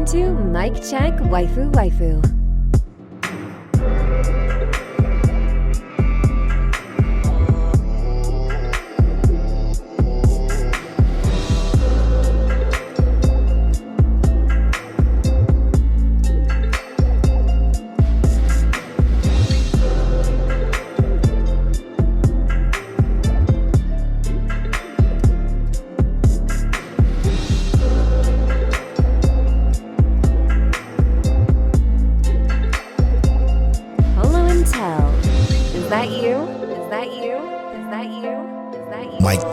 Welcome to Mic Check Waifu Waifu.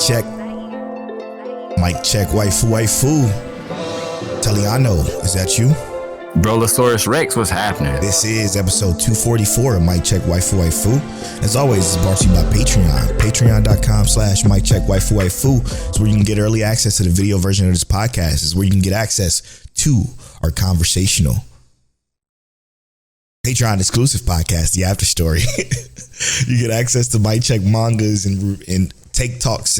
Check. Mic check, waifu, waifu. Taliano, is that you? Brolosaurus Rex, what's happening? This is episode 244 of Mic Check Waifu Waifu. As always, it's brought to you by Patreon. Patreon.com/Mic Check Waifu Waifu is where you can get early access to the video version of this podcast. Is where you can get access to our conversational Patreon exclusive podcast, The After Story. You get access to Mic Check mangas and take talks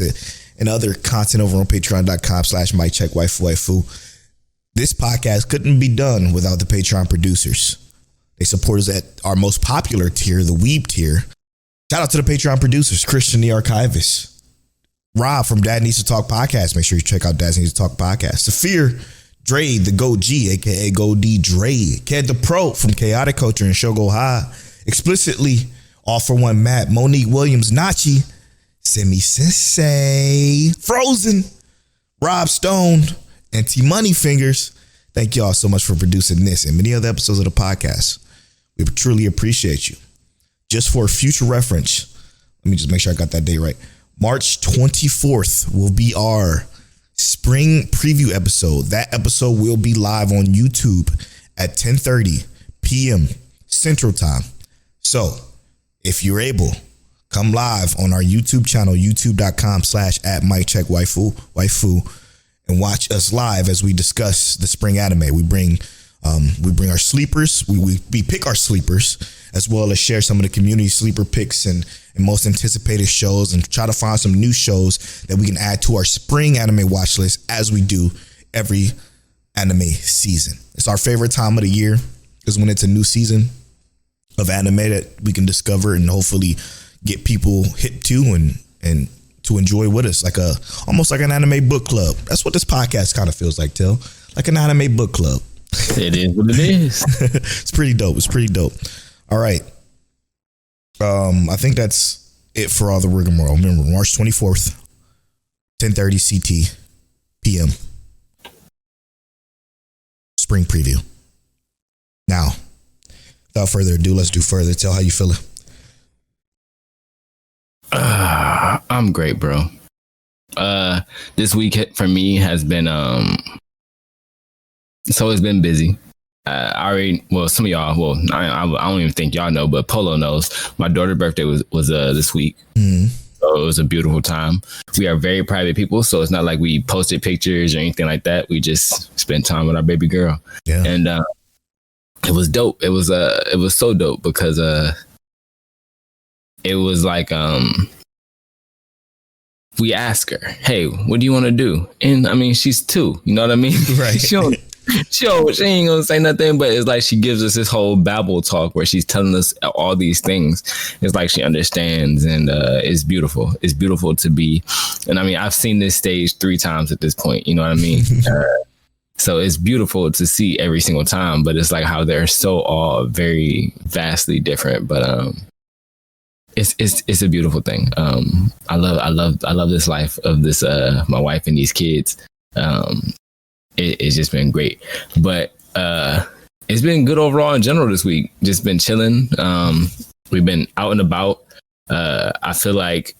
and other content over on patreon.com/Mic Check Waifu Waifu. This podcast couldn't be done without the Patreon producers. They support us at our most popular tier, the Weeb tier. Shout out to the Patreon producers, Christian the Archivist, Rob from Dad Needs to Talk Podcast. Make sure you check out Dad Needs to Talk Podcast. Saphir, Dre, the Go G, aka Go D Dre, Ked the Pro from Chaotic Culture and Shogo High, Explicitly, All for One Matt, Monique Williams, Nachi, Semi Sensei, Frozen, Rob Stone, and T Money Fingers. Thank y'all so much for producing this and many other episodes of the podcast. We truly appreciate you. Just for future reference, let me just make sure I got that date right. March 24th will be our spring preview episode. That episode will be live on YouTube at 10:30 p.m. Central Time. So if you're able, come live on our YouTube channel, youtube.com/@Mic Check Waifu, and watch us live as we discuss the spring anime. We bring our sleepers. We pick our sleepers, as well as share some of the community sleeper picks and most anticipated shows, and try to find some new shows that we can add to our spring anime watch list as we do every anime season. It's our favorite time of the year, because when it's a new season of anime that we can discover and hopefully get people hip to and to enjoy with us, almost like an anime book club. That's what this podcast kind of feels like, Till. Like an anime book club. It is what it is. It's pretty dope. All right. I think that's it for all the rigmarole. Remember, March 24th, 10:30 CT PM. Spring preview. Now, without further ado, let's do further. Tell how you feeling. I'm great, bro. This week for me has been it's been busy. Some of y'all, I don't even think y'all know, but Polo knows. My daughter's birthday was this week. Mm-hmm. So it was a beautiful time. We are very private people, so it's not like we posted pictures or anything like that. We just spent time with our baby girl. Yeah. And it was dope. It was so dope because it was like we ask her, hey, what do you want to do? And I mean, she's 2, you know what I mean? Right. she ain't gonna say nothing, but it's like she gives us this whole babble talk where she's telling us all these things. It's like she understands, and it's beautiful. It's beautiful to be. And I mean, I've seen this stage 3 times at this point, you know what I mean? So it's beautiful to see every single time, but it's like how they're so all very vastly different. But it's a beautiful thing. I love this life of this my wife and these kids. It's just been great, but it's been good overall in general this week. Just been chilling. We've been out and about. I feel like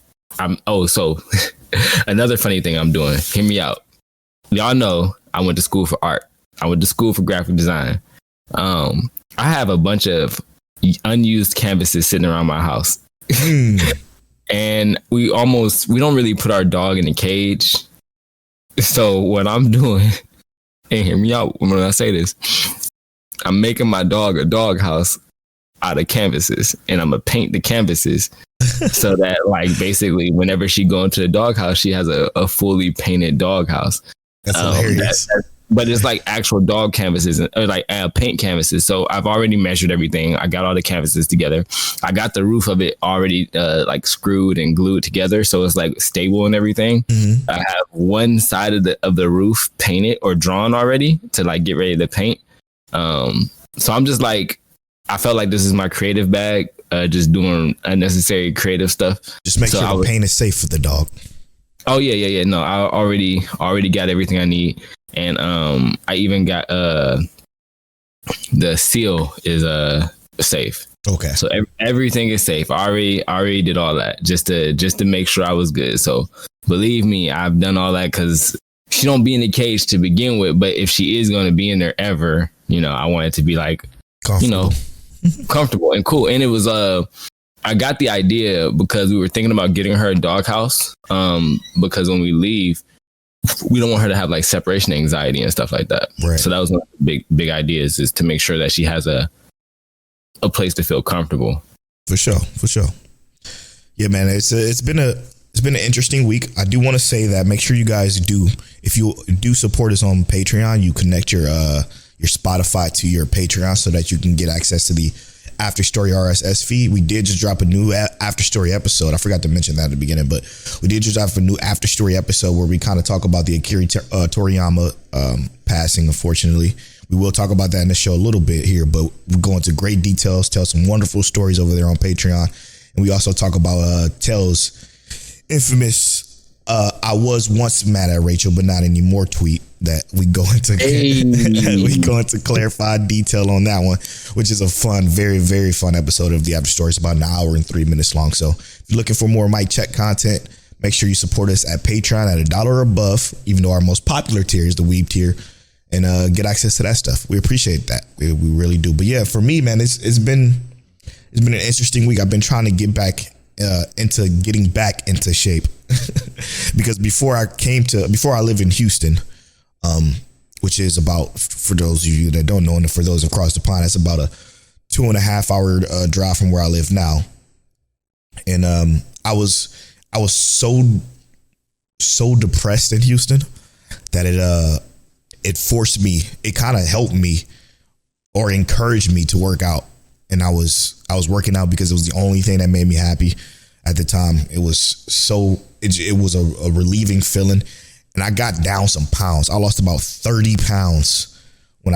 so another funny thing I'm doing. Hear me out. Y'all know I went to school for art. I went to school for graphic design. I have a bunch of unused canvases sitting around my house. And we don't really put our dog in a cage. So what I'm doing, and hear me out when I say this, I'm making my dog a dog house out of canvases, and I'm gonna paint the canvases so that, like, basically whenever she go into the dog house, she has a fully painted dog house. That's hilarious. but it's like actual dog canvases or like paint canvases. So I've already measured everything. I got all the canvases together. I got the roof of it already like screwed and glued together, so it's like stable and everything. Mm-hmm. I have one side of the roof painted or drawn already to like get ready to paint. So I'm just like, I felt like this is my creative bag, just doing unnecessary creative stuff. Just make sure the paint is safe for the dog. Oh yeah. No, I already got everything I need, and I even got the seal is safe. Okay. So everything is safe. I already did all that just to make sure I was good. So believe me, I've done all that because she don't be in the cage to begin with. But if she is going to be in there ever, I want it to be like, comfortable and cool. And it was I got the idea because we were thinking about getting her a doghouse. Because when we leave, we don't want her to have like separation anxiety and stuff like that. Right. So that was one of the big ideas, is to make sure that she has a place to feel comfortable. For sure. Yeah, man. It's been an interesting week. I do want to say that make sure you guys if you do support us on Patreon, you connect your Spotify to your Patreon so that you can get access to the After Story RSS feed. We did just drop a new After Story episode. I forgot to mention that at the beginning, but we did just drop a new After Story episode where we kind of talk about the Akira Toriyama passing, unfortunately. We will talk about that in the show a little bit here, but we go into great details, tell some wonderful stories over there on Patreon. And we also talk about Tell's infamous I was once mad at Rachel, but not anymore tweet that we go into clarified detail on that one, which is a fun, very, very fun episode of the After Story. It's about an hour and 3 minutes long. So if you're looking for more Mic Check content, make sure you support us at Patreon at $1 or above, even though our most popular tier is the Weeb tier, and get access to that stuff. We appreciate that. We really do. But yeah, for me, man, it's been an interesting week. I've been trying to get back into getting back into shape because before I lived in Houston, which is about, for those of you that don't know, and for those across the pond, it's about a 2.5 hour drive from where I live now. And I was so depressed in Houston that it forced me, it kind of helped me or encouraged me to work out. And I was working out because it was the only thing that made me happy at the time. It was a relieving feeling. And I got down some pounds. I lost about 30 pounds when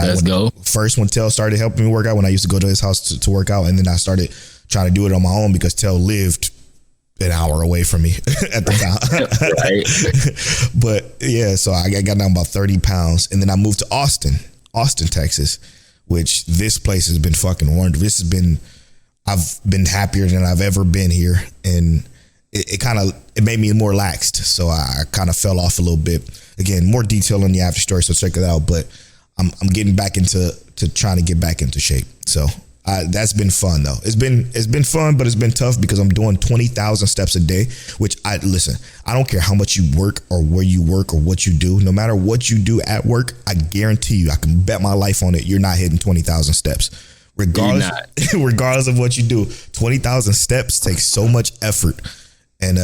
first when Tell started helping me work out, when I used to go to his house to work out. And then I started trying to do it on my own because Tell lived an hour away from me at the time. Right. But yeah, so I got down about 30 pounds. And then I moved to Austin, Texas, which this place has been fucking wonderful. I've been happier than I've ever been here. And it made me more laxed. So I kind of fell off a little bit. Again, more detail on the After Story, so check it out. But I'm getting back into trying to get back into shape. So that's been fun though. It's been fun, but it's been tough because I'm doing 20,000 steps a day, which I don't care how much you work or where you work or what you do. No matter what you do at work, I guarantee you, I can bet my life on it, you're not hitting 20,000 steps. Regardless of what you do, 20,000 steps takes so much effort. And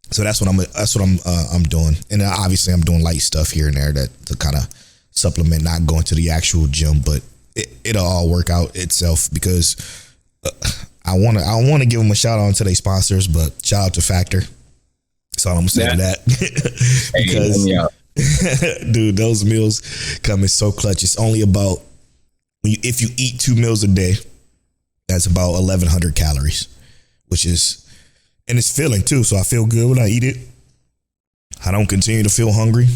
so that's what I'm doing. And obviously I'm doing light stuff here and there to kind of supplement not going to the actual gym, but it'll all work out itself because I want to give them a shout out on today's sponsors, but shout out to Factor. That's all I'm gonna say to that. Because dude, those meals come in so clutch. It's only about, if you eat 2 meals a day, that's about 1,100 calories, and it's filling too. So I feel good when I eat it. I don't continue to feel hungry.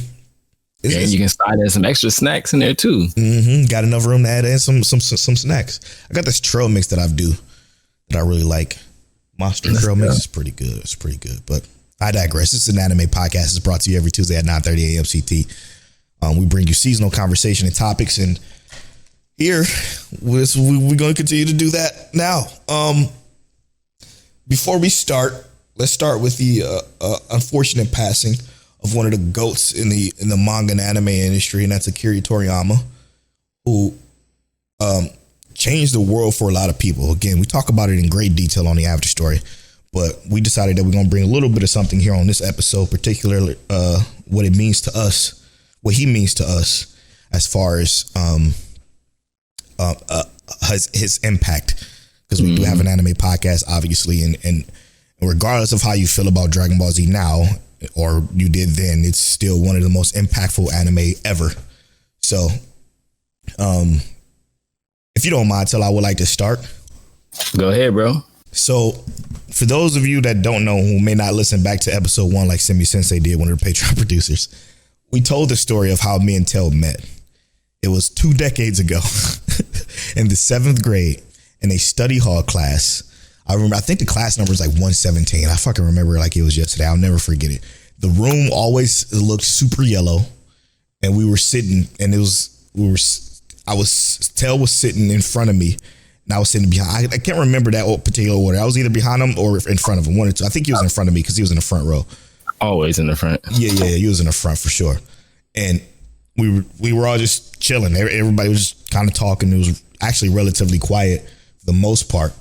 And you can slide in some extra snacks in there too. Mm-hmm. Got enough room to add in some snacks. I got this trail mix that I really like. Monster trail mix is pretty good. It's pretty good. But I digress. This is an anime podcast. It's brought to you every Tuesday at 9:30 a.m. CT. We bring you seasonal conversation and topics, and here we're going to continue to do that now. Before we start, let's start with the unfortunate passing of one of the GOATs in the manga and anime industry, and that's Akira Toriyama, who changed the world for a lot of people. Again, we talk about it in great detail on the After Story, but we decided that we're going to bring a little bit of something here on this episode, particularly what it means to us what he means to us as far as his impact, because we do have an anime podcast, obviously, and regardless of how you feel about Dragon Ball Z now or you did then, it's still one of the most impactful anime ever. So if you don't mind, Till, I would like to start. Go ahead, bro. So for those of you that don't know, who may not listen back to episode 1 like Simi Sensei did, one of the Patreon producers, we told the story of how me and Tel met. It was 2 decades ago in the 7th grade in a study hall class. I remember, I think the class number was like 117. I fucking remember it like it was yesterday. I'll never forget it. The room always looked super yellow, and we were sitting, and Tel was sitting in front of me, and I was sitting behind. I can't remember that particular order. I was either behind him or in front of him. One or two. I think he was in front of me because he was in the front row. Always in the front. Yeah, he was in the front for sure. And we were all just chilling. Everybody was just kind of talking. It was actually relatively quiet for the most part.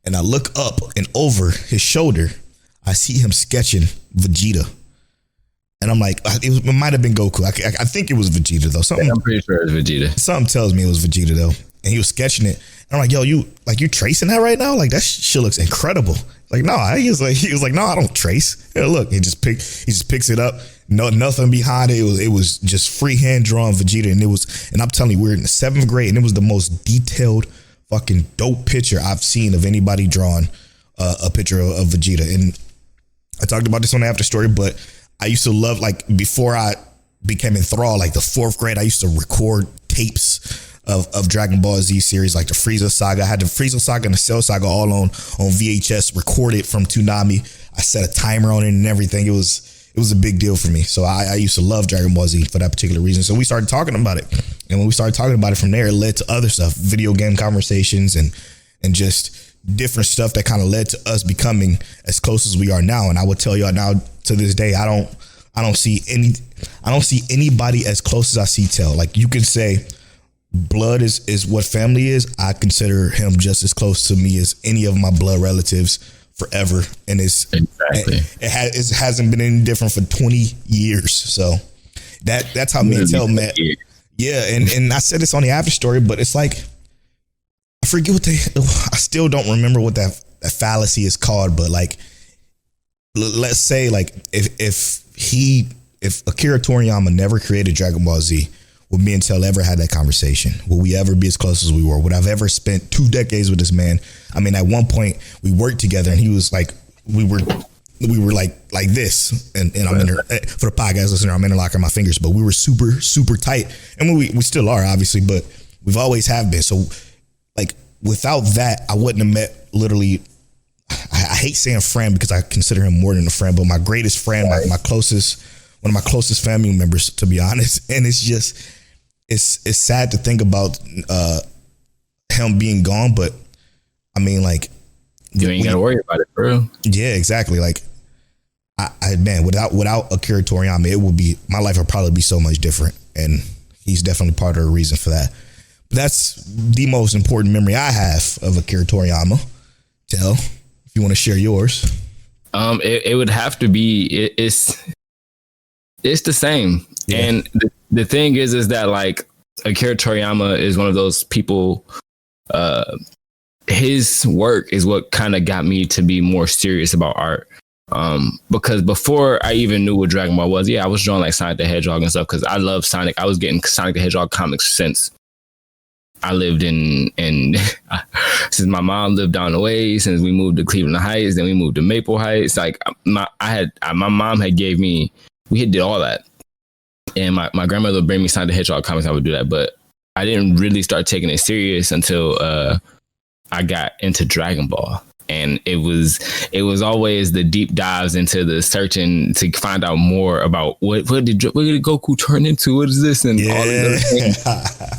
And I look up, and over his shoulder, I see him sketching Vegeta. And I'm like, it might have been Goku. I think it was Vegeta though. I'm pretty sure it was Vegeta. Something tells me it was Vegeta though. And he was sketching it. And I'm like, yo, you tracing that right now? Like, that shit looks incredible. Like, no, he was like, no, I don't trace. Yeah, look, he just picks it up. No, nothing behind it. It was just freehand drawn Vegeta. And I'm telling you, we were in the 7th grade, and it was the most detailed fucking dope picture I've seen of anybody drawing a picture of Vegeta. And I talked about this on the after story, but I used to love, like, before I became enthralled, like the 4th grade, I used to record tapes of Dragon Ball Z series, like the Frieza saga. I had the Frieza saga and the Cell saga all on VHS, recorded from Toonami. I set a timer on it and everything. It was a big deal for me. So I used to love Dragon Ball Z for that particular reason. So we started talking about it. And when we started talking about it from there, it led to other stuff, video game conversations and just different stuff that kind of led to us becoming as close as we are now. And I would tell y'all now, to this day, I don't see anybody as close as I see Tel. Like, you can say blood is what family is. I consider him just as close to me as any of my blood relatives forever. And it hasn't been any different for 20 years. So that's how me and Tel met. Yeah. And I said this on the after story, but it's like, I forget I still don't remember what that fallacy is called, but like, let's say like if Akira Toriyama never created Dragon Ball Z, would me and Tel ever had that conversation? Will we ever be as close as we were? Would I've ever spent 2 decades with this man? I mean, at one point we worked together, and he was like, we were like this, and I'm in for the podcast listener, I'm interlocking my fingers, but we were super, super tight. And we still are, obviously, but we've always have been. So like, without that, I wouldn't have met, literally, I hate saying friend because I consider him more than a friend, but my greatest friend, one of my closest family members, to be honest. And it's just, it's sad to think about him being gone, but I mean, like, you ain't gotta worry about it, bro. Yeah, exactly. Like, man, without Akira Toriyama, my life would probably be so much different, and he's definitely part of the reason for that. But that's the most important memory I have of Akira Toriyama. Tel, if you want to share yours. It would have to be, it's the same. Yeah. And the thing is that, like, Akira Toriyama is one of those people, his work is what kind of got me to be more serious about art. Because before I even knew what Dragon Ball was, I was drawing like Sonic the Hedgehog and stuff, because I love Sonic. I was getting Sonic the Hedgehog comics since I lived in since my mom lived down the way, since we moved to Cleveland Heights, then we moved to Maple Heights. Like, my mom had gave me, we did all that. And my grandmother would bring me Sonic the Hedgehog comics. I would do that, but I didn't really start taking it serious until I got into Dragon Ball. And it was always the deep dives into the searching to find out more about what did Goku turn into? What is this? And all of those things.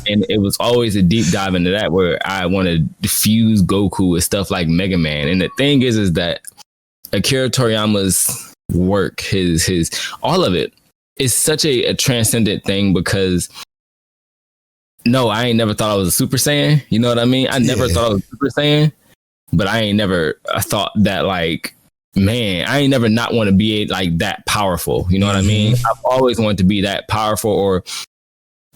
And it was always a deep dive into that, where I want to fuse Goku with stuff like Mega Man. And the thing is that Akira Toriyama's work, his all of it, is such a transcendent thing, because no, I ain't never thought I was a Super Saiyan. You know what I mean? I never thought I was a Super Saiyan. But I ain't never thought that, like, man, I ain't never not want to be like that powerful. You know what I mean? I've always wanted to be that powerful, or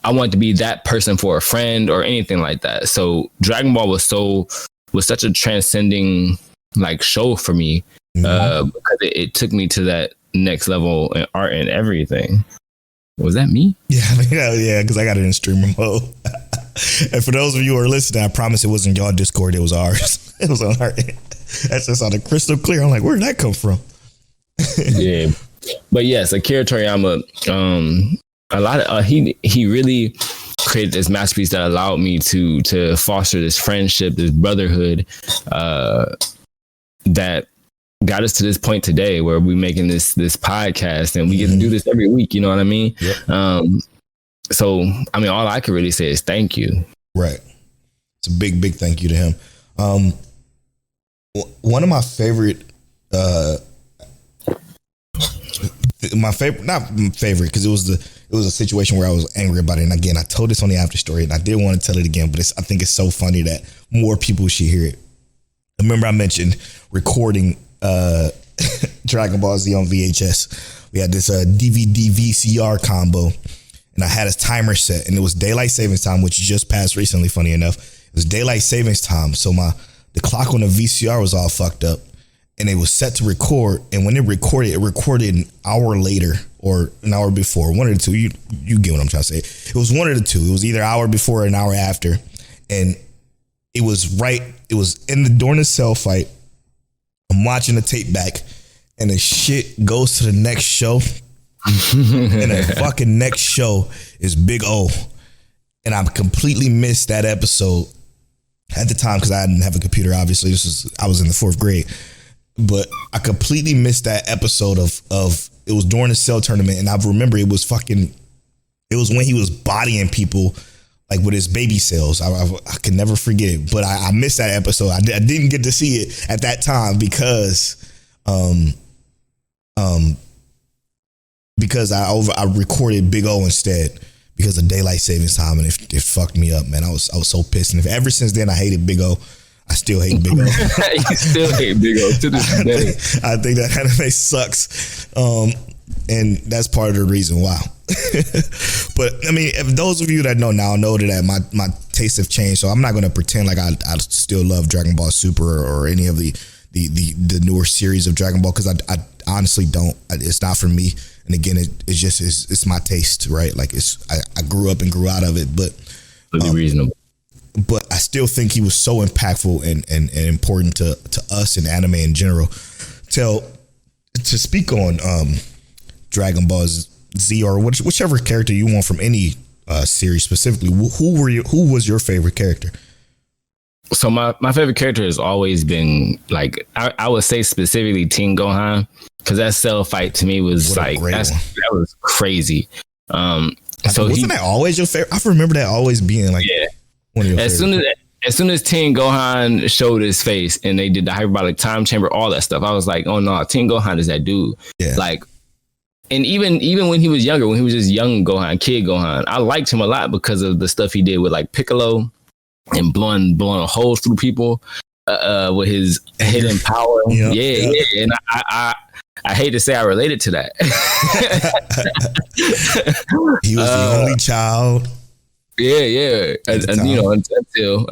I want to be that person for a friend or anything like that. So Dragon Ball was such a transcending like show for me, because it took me to that next level in art and everything. Was that me? Yeah, because I got it in streamer mode. And for those of you who are listening, I promise it wasn't y'all Discord, it was ours. It was on our end. That's just on the crystal clear. I'm like, where did that come from? Yeah, but yes, Akira Toriyama, a lot of he really created this masterpiece that allowed me to foster this friendship, this brotherhood, that got us to this point today where we're making this podcast and we get to do this every week. You know what I mean? Yep. So I mean, all I can really say is thank you. Right. It's a big thank you to him. One of my favorite, not favorite, because it was a situation where I was angry about it. And again, I told this on the after story, and I did want to tell it again, but I think it's so funny that more people should hear it. Remember, I mentioned recording Dragon Ball Z on VHS. We had this DVD VCR combo, and I had a timer set, and it was daylight savings time, which just passed recently. Funny enough, it was daylight savings time, so the clock on the VCR was all fucked up, and it was set to record. And when it recorded an hour later or an hour before, one of the two. You get what I'm trying to say. It was one of the two. It was either an hour before or an hour after, and it was during the cell fight. I'm watching the tape back, and the shit goes to the next show, and the fucking next show is Big O, and I completely missed that episode at the time because I didn't have a computer. Obviously, I was in the 4th grade, but I completely missed that episode of it was during the Cell tournament, and I remember it was when he was bodying people like with his baby cells. I can never forget it, but I missed that episode. I didn't get to see it at that time because I recorded Big O instead because of daylight savings time, and it fucked me up, man. I was so pissed, and ever since then I hated Big O. I still hate Big O. You still hate Big O to this day. I think that anime sucks, and that's part of the reason why. But I mean, if those of you that know now know that my tastes have changed, so I'm not going to pretend like I still love Dragon Ball Super or any of the newer series of Dragon Ball, because I honestly don't. It's not for me. And again, it's my taste, right? Like I grew up and grew out of it, but reasonable. But I still think he was so impactful and important to us in anime in general. To speak on Dragon Ball Z or whichever character you want from any series specifically, who was your favorite character? So my favorite character has always been like I would say specifically Teen Gohan, because that cell fight to me was like that was crazy. So wasn't that always your favorite? I remember that always being like one of your favorites. As soon as Teen Gohan showed his face and they did the hyperbolic time chamber, all that stuff, I was like, oh no, Teen Gohan is that dude. Yeah. Like, and even when he was younger, when he was just young Gohan, kid Gohan, I liked him a lot because of the stuff he did with like Piccolo and blowing holes through people with his hidden power. Yeah. And I hate to say I related to that. He was the only child. Yeah. And you know, until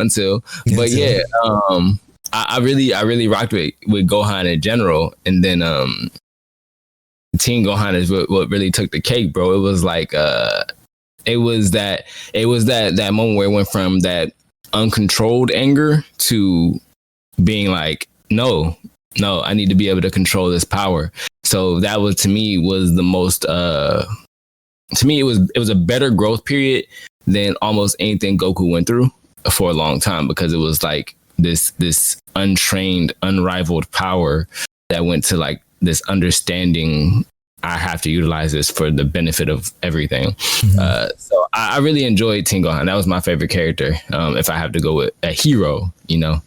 but yeah, I really rocked with Gohan in general. And then Teen Gohan is what really took the cake, bro. It was like it was that moment where it went from that uncontrolled anger to being like, no, I need to be able to control this power. So that was, to me, was the most to me it was a better growth period than almost anything Goku went through for a long time, because it was like this untrained, unrivaled power that went to like this understanding. I have to utilize this for the benefit of everything. Mm-hmm. So I really enjoyed Teen Gohan. That was my favorite character. If I have to go with a hero, you know.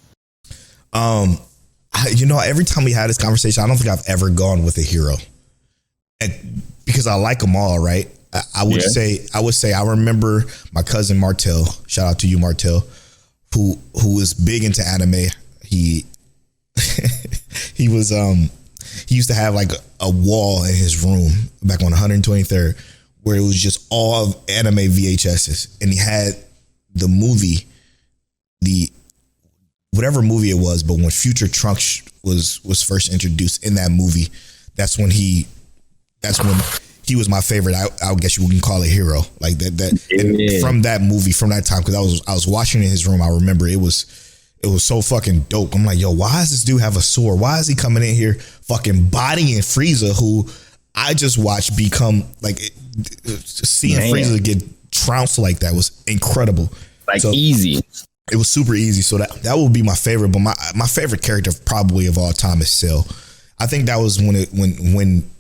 Every time we had this conversation, I don't think I've ever gone with a hero, because I like them all, right? I would say I remember my cousin Martel. Shout out to you, Martel, who was big into anime. He was he used to have like a wall in his room back on 123rd where it was just all anime VHSs, and he had the movie, whatever movie it was, but when Future Trunks was first introduced in that movie, that's when he was my favorite. I guess you wouldn't call it hero like that. And from that movie, from that time, because I was watching it in his room. I remember it was so fucking dope. I'm like, yo, why does this dude have a sword? Why is he coming in here fucking bodying Frieza, who I just watched become like seeing Frieza get trounced like that was incredible. Like easy. It was super easy. So that would be my favorite. But my favorite character probably of all time is Cell. I think that was when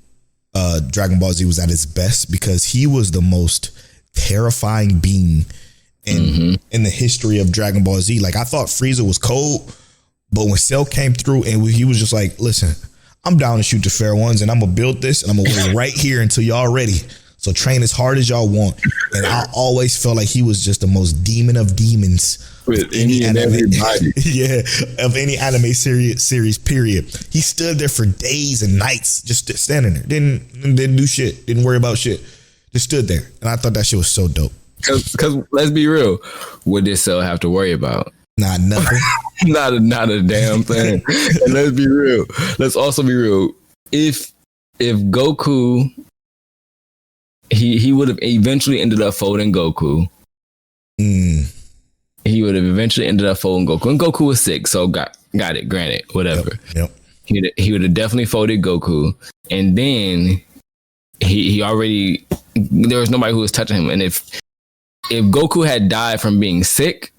Dragon Ball Z was at its best, because he was the most terrifying being in the history of Dragon Ball Z. Like, I thought Frieza was cold, but when Cell came through and he was just like, listen, I'm down to shoot the fair ones, and I'm gonna build this, and I'm gonna wait right here until y'all ready. So train as hard as y'all want. And I always felt like he was just the most demon of demons with any and everybody. Yeah, of any anime series, period. He stood there for days and nights, just standing there. Didn't do shit. Didn't worry about shit. Just stood there. And I thought that shit was so dope. Because let's be real, what did Cell have to worry about? Nah, nothing. not a damn thing. And let's be real. Let's also be real. If Goku, he would have eventually ended up folding Goku. He would have eventually ended up folding Goku. And Goku was sick, so got it, granted, whatever. Yep. He would have definitely folded Goku. And then he already, there was nobody who was touching him. And if Goku had died from being sick,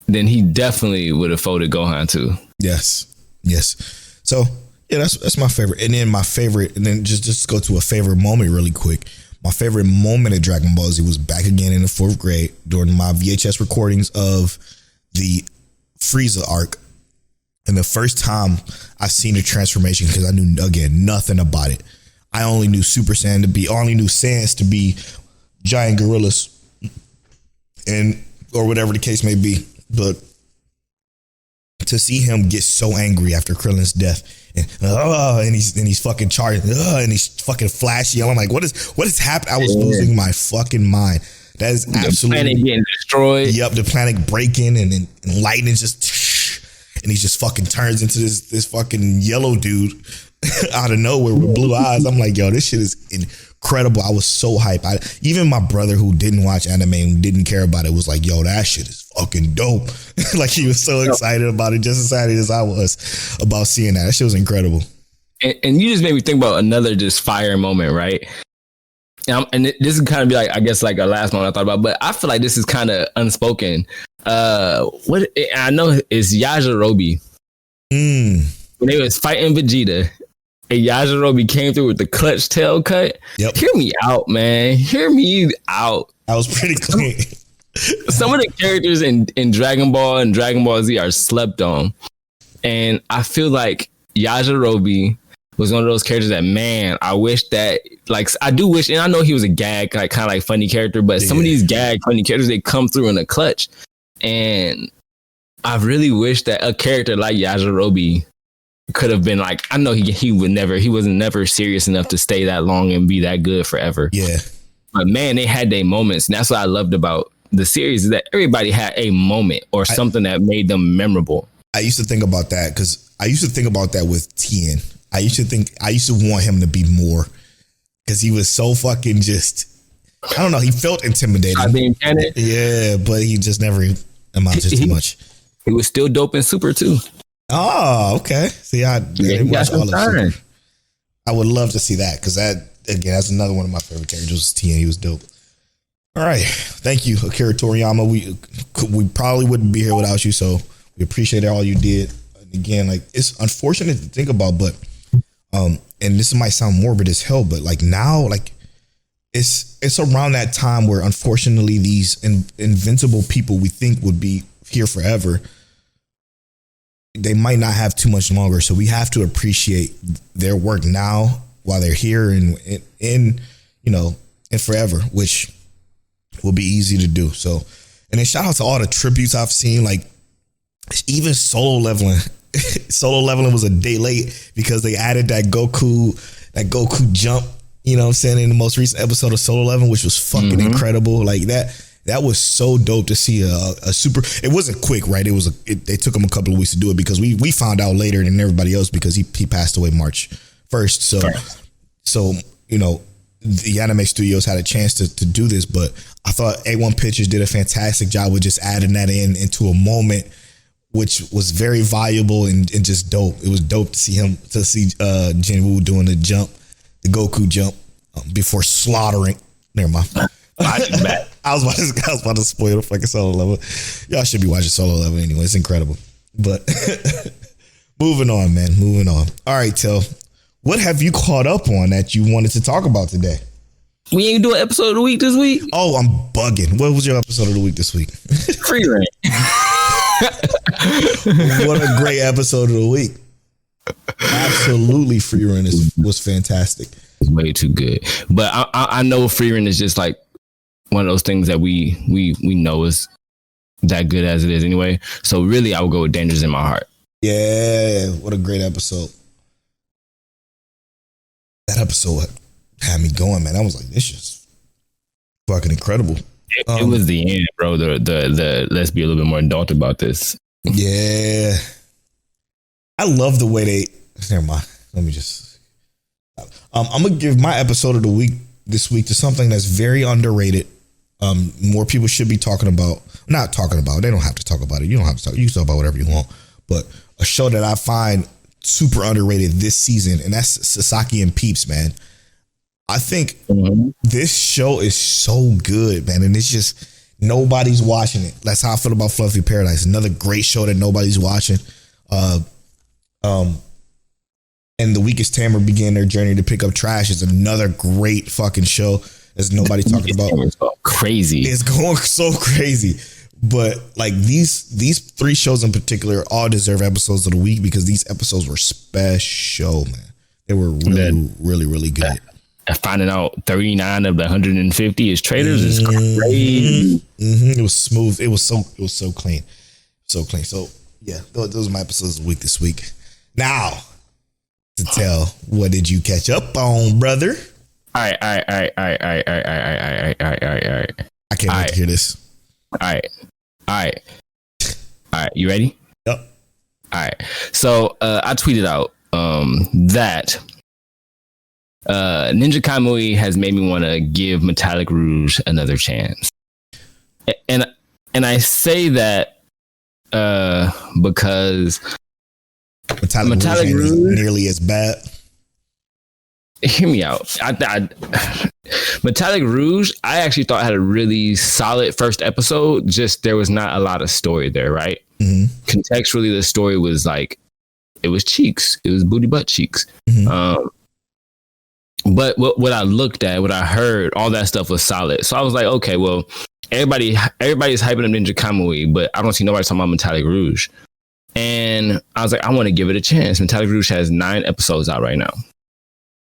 then he definitely would have folded Gohan too. Yes. So yeah, that's my favorite. And then my favorite, and then just go to a favorite moment really quick. My favorite moment of Dragon Ball Z was back again in the 4th grade during my VHS recordings of the Frieza arc. And the first time I seen the transformation, because I knew, again, nothing about it. I only knew Super Saiyan only knew Saiyans to be giant gorillas, or whatever the case may be. But to see him get so angry after Krillin's death, and he's fucking charging, and he's fucking flashy. I'm like, what is happening? I was losing my fucking mind. That is absolutely, the planet getting destroyed. Yep, the planet breaking, and lightning just, and he just fucking turns into this fucking yellow dude out of nowhere with blue eyes. I'm like, yo, this shit is incredible. I was so hyped. Even my brother, who didn't watch anime and didn't care about it, was like, yo, that shit is fucking dope. Like, he was so excited about it, just as excited as I was about seeing that. That shit was incredible. And you just made me think about another just fire moment, right? And this is kind of be like, I guess, like a last moment I thought about, but I feel like this is kind of unspoken. What I know is Yajirobe. When they was fighting Vegeta, and Yajirobe came through with the clutch tail cut. Yep. Hear me out, man. Hear me out. I was pretty clean. Some of the characters in Dragon Ball and Dragon Ball Z are slept on. And I feel like Yajirobe was one of those characters that, man, I wish that, like, I do wish, and I know he was a gag, like, kind of like funny character, but some of these gag funny characters, they come through in a clutch. And I really wish that a character like Yajirobe could have been like, I know he wasn't never serious enough to stay that long and be that good forever. Yeah. But man, they had their moments. And that's what I loved about the series, is that everybody had a moment or something that made them memorable. I used to think about that, because I used to think about that with Tien. I used to want him to be more, because he was so fucking just, I don't know, he felt intimidating. Yeah, but he just never amounted to much. He was still dope in Super too. Oh, okay. See, I didn't watch all of Super. I would love to see that, because that, again, that's another one of my favorite characters, was Tien. He was dope. All right. Thank you, Akira Toriyama. We probably wouldn't be here without you, so we appreciate all you did. And again, like, it's unfortunate to think about, but and this might sound morbid as hell, but like now, like, it's around that time where, unfortunately, these invincible people we think would be here forever, they might not have too much longer. So we have to appreciate their work now while they're here and forever, which will be easy to do. So, and then shout out to all the tributes I've seen, like even Solo Leveling Solo Leveling was a day late because they added that Goku jump, you know what I'm saying, in the most recent episode of Solo Leveling, which was fucking incredible. Like that was so dope to see a super. It wasn't quick, right? They took him a couple of weeks to do it because we found out later than everybody else because he passed away March 1st. So you know, the anime studios had a chance to do this, but I thought A1 Pictures did a fantastic job with just adding that into a moment, which was very valuable and just dope. It was dope to see Jinwoo doing the Goku jump before slaughtering. Never mind. I was about to spoil the fucking Solo Level. Y'all should be watching Solo Level anyway. It's incredible. But moving on, man. Moving on. All right, Till. What have you caught up on that you wanted to talk about today? We ain't do an episode of the week this week. Oh, I'm bugging. What was your episode of the week this week? Frieren. What a great episode of the week. Absolutely, Frieren was fantastic. It's way too good. But I know Frieren is just like one of those things that we know is that good as it is anyway. So really, I would go with Dangers in My Heart. Yeah, what a great episode. That episode had me going, man. I was like, this is fucking incredible. It was the end, bro. The let's be a little bit more adult about this. Yeah. I love the way they. Never mind. Let me just. I'm gonna give my episode of the week this week to something that's very underrated. More people should be talking about. Not talking about. They don't have to talk about it. You don't have to talk. You can talk about whatever you want. But a show that I find super underrated this season, and that's Sasaki and Peeps, man. I think this show is so good, man, and it's just nobody's watching it. That's how I feel about Fluffy Paradise. Another great show that nobody's watching. And The Weakest Tamer began their journey to pick up trash is another great fucking show that's nobody talking about. It's crazy. It's going so crazy. But like these three shows in particular all deserve episodes of the week because these episodes were special, man. They were really good. Finding out 39 of the 150 is traitors is crazy. It was smooth. It was so clean. So clean. So yeah, those are my episodes of the week this week. Now to tell, what did you catch up on, brother? All right. I can't wait to hear this. All right. You ready? Yep. All right. So I tweeted out that Ninja Kamui has made me want to give Metallic Rouge another chance. And I say that because Metallic Rouge is nearly as bad. Hear me out. Metallic Rouge, I actually thought had a really solid first episode. Just there was not a lot of story there, right? Contextually, the story was like it was cheeks, it was booty butt cheeks. But what I looked at, what I heard, all that stuff was solid. So I was like, okay, well, everybody's hyping up Ninja Kamui, but I don't see nobody talking about Metallic Rouge. And I was like, I want to give it a chance. Metallic Rouge has 9 episodes out right now.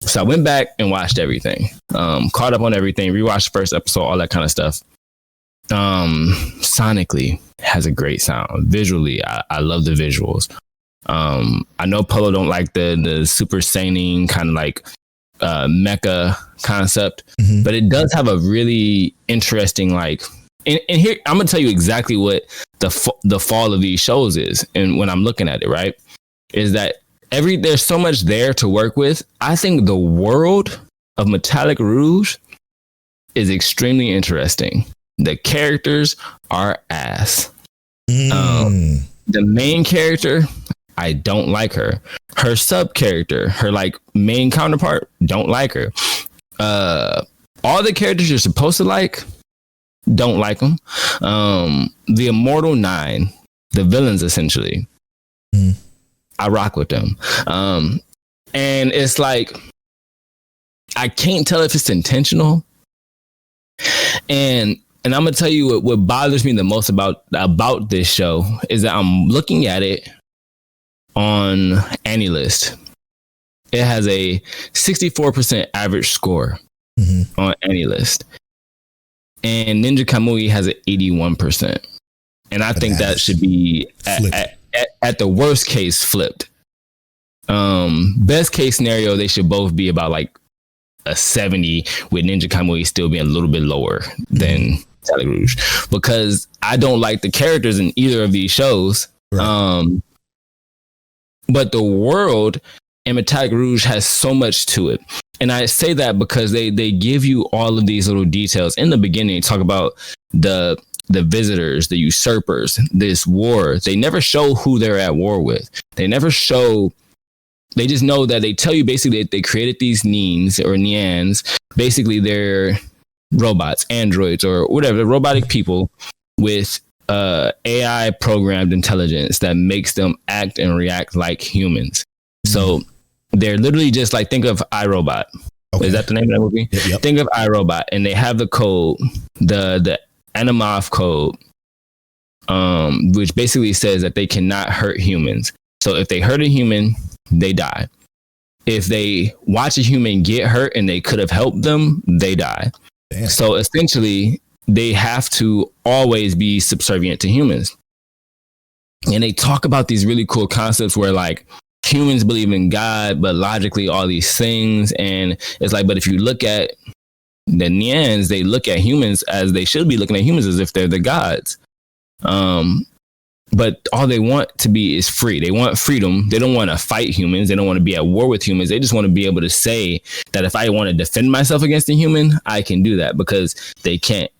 So I went back and watched everything, caught up on everything, rewatched the first episode, all that kind of stuff. Sonically has a great sound. Visually, I love the visuals. I know Polo don't like the Super Saiyan kind of like mecha concept, but it does have a really interesting like. And here I'm gonna tell you exactly what the fall of these shows is, and when I'm looking at it, right, is that there's so much there to work with. I think the world of Metallic Rouge is extremely interesting. The characters are ass. The main character, I don't like her. Her sub character, her like main counterpart, don't like her. All the characters you're supposed to like, don't like them. The Immortal 9, the villains essentially. I rock with them. And it's like, I can't tell if it's intentional. And I'm going to tell you what bothers me the most about this show is that I'm looking at it on AniList. It has a 64% average score on AniList. And Ninja Kamui has an 81%. And I think that should be at the worst case flipped. Best case scenario, they should both be about like a 70, with Ninja Kamui still being a little bit lower than Metallic Rouge, because I don't like the characters in either of these shows. Right. But the world in Metallic Rouge has so much to it. And I say that because they give you all of these little details in the beginning. Talk about the visitors, the usurpers, this war. They never show who they're at war with. They never show. They just know that they tell you basically that they created these Neans or Nians. Basically, they're robots, androids, or whatever, robotic people with AI programmed intelligence that makes them act and react like humans. So they're literally just like, think of iRobot. Okay. Is that the name of that movie? Yep. Think of iRobot, and they have the code, the Animorph code, which basically says that they cannot hurt humans. So if they hurt a human, they die. If they watch a human get hurt and they could have helped them, they die. Damn. So essentially, they have to always be subservient to humans. And they talk about these really cool concepts where like humans believe in God, but logically all these things. And it's like, but if you look at the Nians, they look at humans as they should be looking at humans as if they're the gods. But all they want to be is free. They want freedom. They don't want to fight humans. They don't want to be at war with humans. They just want to be able to say that if I want to defend myself against a human, I can do that, because they can't.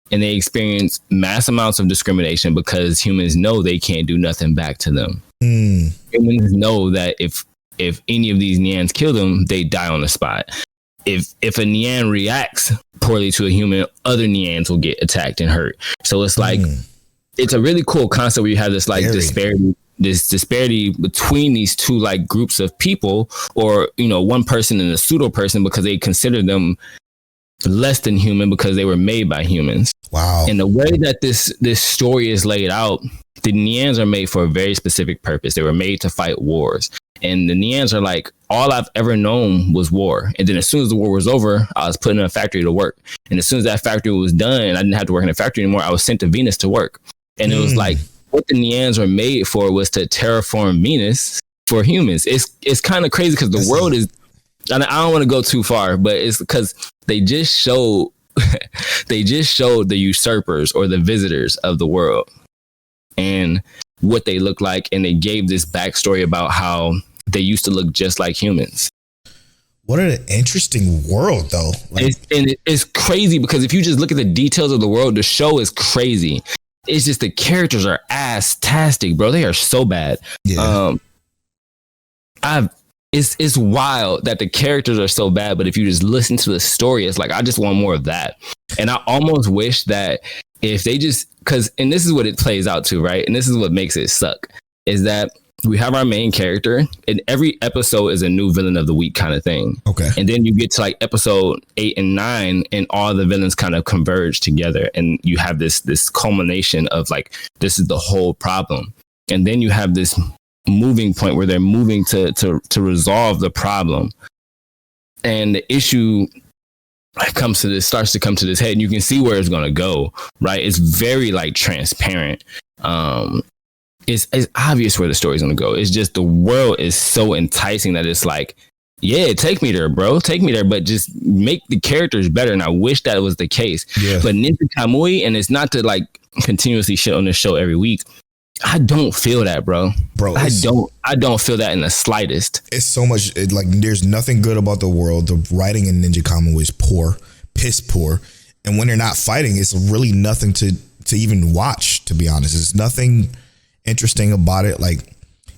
And they experience mass amounts of discrimination because humans know they can't do nothing back to them. Humans know that if any of these Nians kill them, they die on the spot. If a Nian reacts poorly to a human, other Nians will get attacked and hurt. So it's like, it's a really cool concept where you have this like disparity between these two like groups of people, or, you know, one person and a pseudo person, because they consider them less than human because they were made by humans. Wow. And the way that this story is laid out, the Nians are made for a very specific purpose. They were made to fight wars. And the Nians are like, all I've ever known was war. And then as soon as the war was over, I was put in a factory to work. And as soon as that factory was done and I didn't have to work in a factory anymore, I was sent to Venus to work. And it was like, what the Nians were made for was to terraform Venus for humans. It's kind of crazy because the world is, and I don't want to go too far, but it's because they just showed the usurpers or the visitors of the world and what they look like. And they gave this backstory about how they used to look just like humans. What an interesting world, though. Like, it's crazy because if you just look at the details of the world, the show is crazy. It's just the characters are ass-tastic, bro. They are so bad. Yeah. It's wild that the characters are so bad, but if you just listen to the story, it's like, I just want more of that. And I almost wish that if they just, and this is what it plays out to, right? And this is what makes it suck, is that we have our main character, and every episode is a new villain of the week kind of thing. Okay. And then you get to like episode 8 and 9, and all the villains kind of converge together, and you have this culmination of like, this is the whole problem. And then you have this moving point where they're moving to resolve the problem, and the issue starts to come to this head, and you can see where it's going to go, right? It's very like transparent. It's obvious where the story's going to go. It's just the world is so enticing that it's like, yeah, take me there, bro. Take me there, but just make the characters better. And I wish that was the case. Yeah. But Ninja Kamui, and it's not to like continuously shit on the show every week, I don't feel that, bro. I don't feel that in the slightest. It's so much like there's nothing good about the world. The writing in Ninja Kamui is poor, piss poor. And when they're not fighting, it's really nothing to even watch, to be honest. There's nothing interesting about it. Like,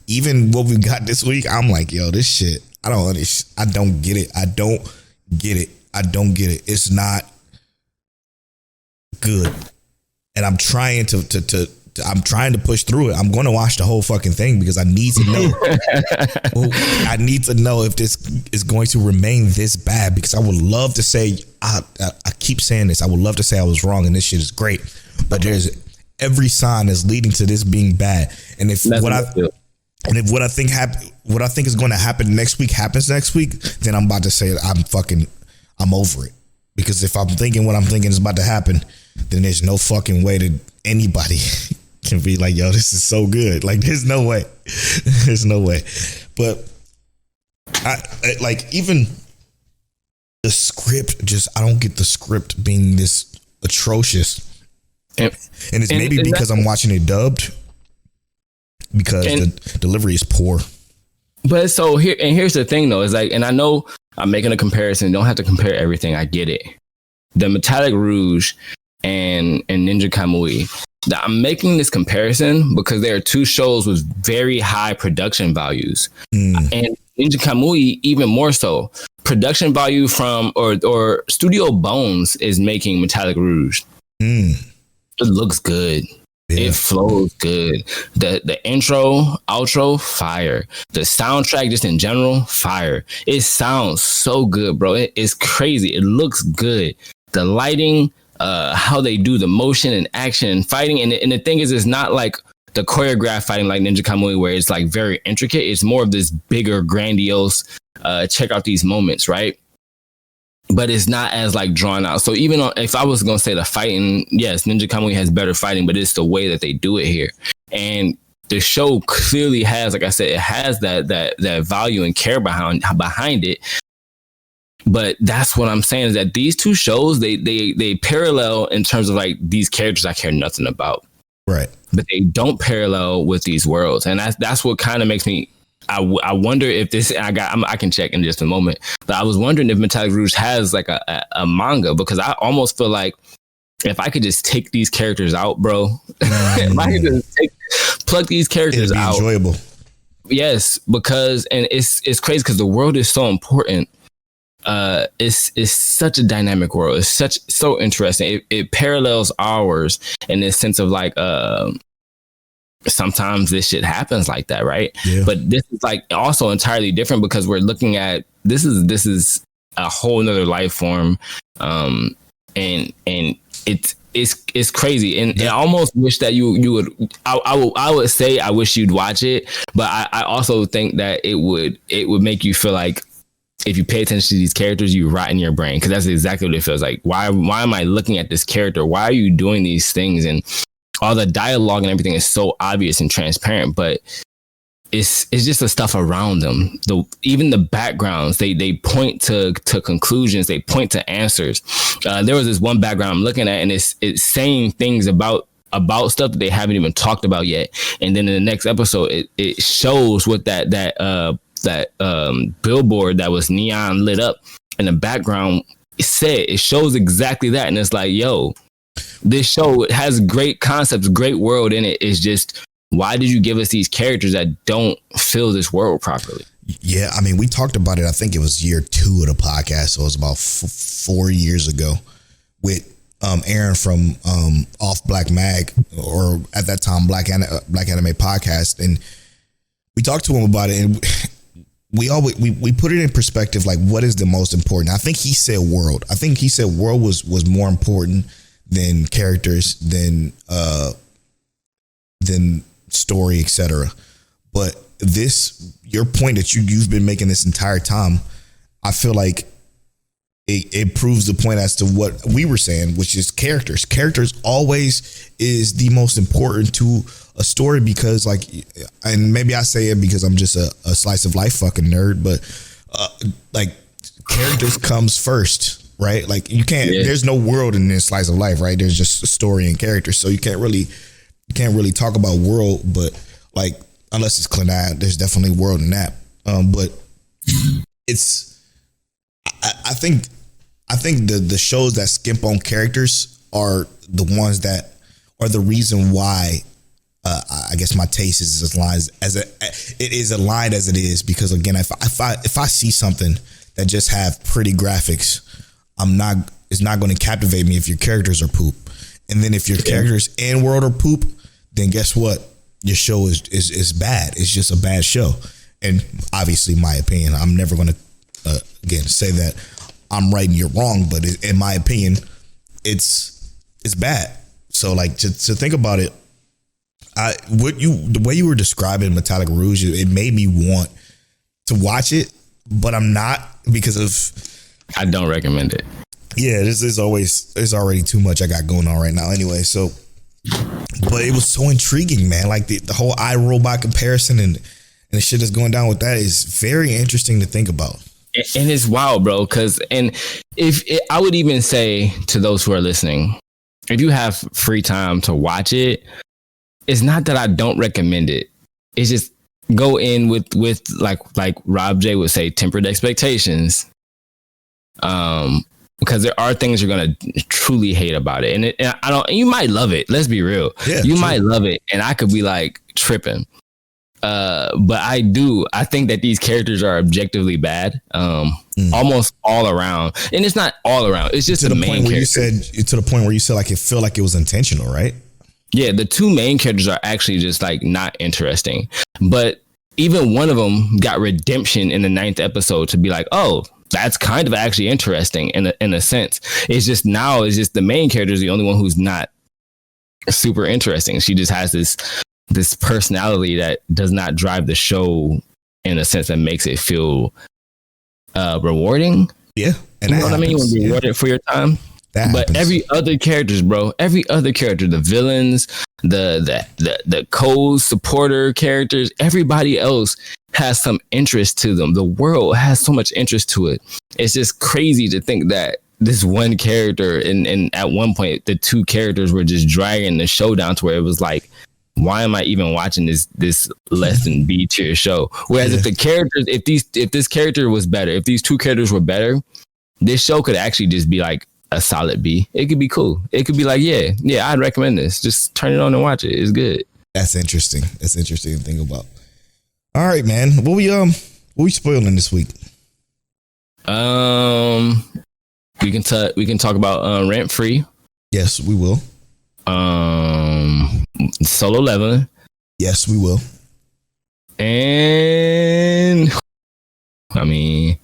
even what we got this week, I'm like, yo, this shit, I don't get it. I don't get it. It's not good. And I'm trying to push through it. I'm going to watch the whole fucking thing because I need to know. I need to know if this is going to remain this bad, because I would love to say, I keep saying this, I would love to say I was wrong and this shit is great, but there's every sign is leading to this being bad. And if what I think is going to happen next week happens next week, then I'm about to say I'm over it. Because if I'm thinking what I'm thinking is about to happen, then there's no fucking way that anybody can be like, yo, this is so good. Like, there's no way. There's no way. But I like, even the script, I don't get the script being this atrocious. And it's maybe because I'm watching it dubbed, because the delivery is poor. But so here's the thing though, is like, and I know I'm making a comparison. Don't have to compare everything. I get it. The Metallic Rouge and Ninja Kamui. I'm making this comparison because there are two shows with very high production values, and Ninja Kamui even more so. Production value from or Studio Bones is making Metallic Rouge. It looks good. Yeah. It flows good. The intro, outro, fire. The soundtrack, just in general, fire. It sounds so good, bro. It's crazy. It looks good. The lighting, how they do the motion and action and fighting. And the thing is, it's not like the choreographed fighting like Ninja Kamui, where it's like very intricate. It's more of this bigger, grandiose, check out these moments, right? But it's not as like drawn out. So even if I was going to say the fighting, yes, Ninja Kamui has better fighting, but it's the way that they do it here. And the show clearly has, like I said, it has that value and care behind it. But that's what I'm saying, is that these two shows, they parallel in terms of like these characters I care nothing about. Right. But they don't parallel with these worlds. And that's what kind of makes me, I wonder if this, I can check in just a moment, but I was wondering if Metallic Rouge has like a manga, because I almost feel like if I could just take these characters out, bro, if I could just pluck these characters out. Enjoyable. Yes, because, and it's crazy because the world is so important. It's such a dynamic world. It's so interesting. It parallels ours in this sense of like, sometimes this shit happens like that, right? Yeah. But this is like also entirely different because we're looking at this is a whole nother life form, and it's crazy, and I almost wish that you would. I would say I wish you'd watch it, but I also think that it would make you feel like if you pay attention to these characters, you rot in your brain, because that's exactly what it feels like. Why am I looking at this character? Why are you doing these things? And all the dialogue and everything is so obvious and transparent, but it's just the stuff around them. Even the backgrounds, they point to conclusions, they point to answers. There was this one background I'm looking at, and it's saying things about stuff that they haven't even talked about yet. And then in the next episode, it shows what that billboard that was neon lit up in the background said. It shows exactly that, and it's like, yo, this show has great concepts, great world in it. It's just, why did you give us these characters that don't fill this world properly? Yeah, I mean, we talked about it. I think it was year 2 of the podcast, so it was about 4 years ago, with Aaron from Off Black Mag, or at that time Black Anime Podcast, and we talked to him about it, and we put it in perspective, like, what is the most important? I think he said world. I think he said world was more important than characters, than story, etc. But your point that you've been making this entire time, I feel like it proves the point as to what we were saying, which is characters. Characters always is the most important to a story, because, like, and maybe I say it because I'm just a slice of life fucking nerd, but like, characters comes first. Right, like, you can't. Yeah. There's no world in this slice of life, right? There's just a story and characters, so you can't really talk about world. But, like, unless it's Clannad, there's definitely world in that. But it's, I think the shows that skimp on characters are the ones that are the reason why. I guess my taste is as aligned as it is, because, again, if I see something that just have pretty graphics, it's not going to captivate me if your characters are poop. And then if your characters and world are poop, then guess what? Your show is bad. It's just a bad show. And obviously, my opinion, I'm never going to, again, say that I'm right and you're wrong, but in my opinion, it's bad. So, like, to think about it, the way you were describing Metallic Rouge, it made me want to watch it, but I'm not, because of, I don't recommend it. Yeah, there's already too much I got going on right now anyway. So, But it was so intriguing, man. Like the whole iRobot comparison and the shit that's going down with that is very interesting to think about. And it's wild, bro. I would even say to those who are listening, if you have free time to watch it, it's not that I don't recommend it. It's just go in with like Rob J would say, tempered expectations. Because there are things you're gonna truly hate about it, and you might love it. Let's be real, you might love it, and I could be like tripping. But I think that these characters are objectively bad, almost all around, and it's not all around. It's just to the the main point where character. to the point where you said like it felt like it was intentional, right? Yeah, the two main characters are actually just like not interesting, but even one of them got redemption in the 9th episode to be like, oh, that's kind of actually interesting in a sense. It's just the main character is the only one who's not super interesting. She just has this personality that does not drive the show in a sense that makes it feel rewarding. Yeah, and you know what I mean? You're rewarded for your time. But every other characters, bro, the villains, the co-supporter characters, everybody else has some interest to them. The world has so much interest to it. It's just crazy to think that this one character and at one point the two characters were just dragging the show down to where it was like, why am I even watching this less than B tier show? Whereas if this character was better, if these two characters were better, this show could actually just be like a solid B. It could be cool. It could be like, yeah, I'd recommend this. Just turn it on and watch it. It's good. That's interesting. That's interesting to think about. All right, man. What we spoiling this week? We can talk about Rent Free. Yes, we will. Solo Leveling. Yes, we will. And I mean,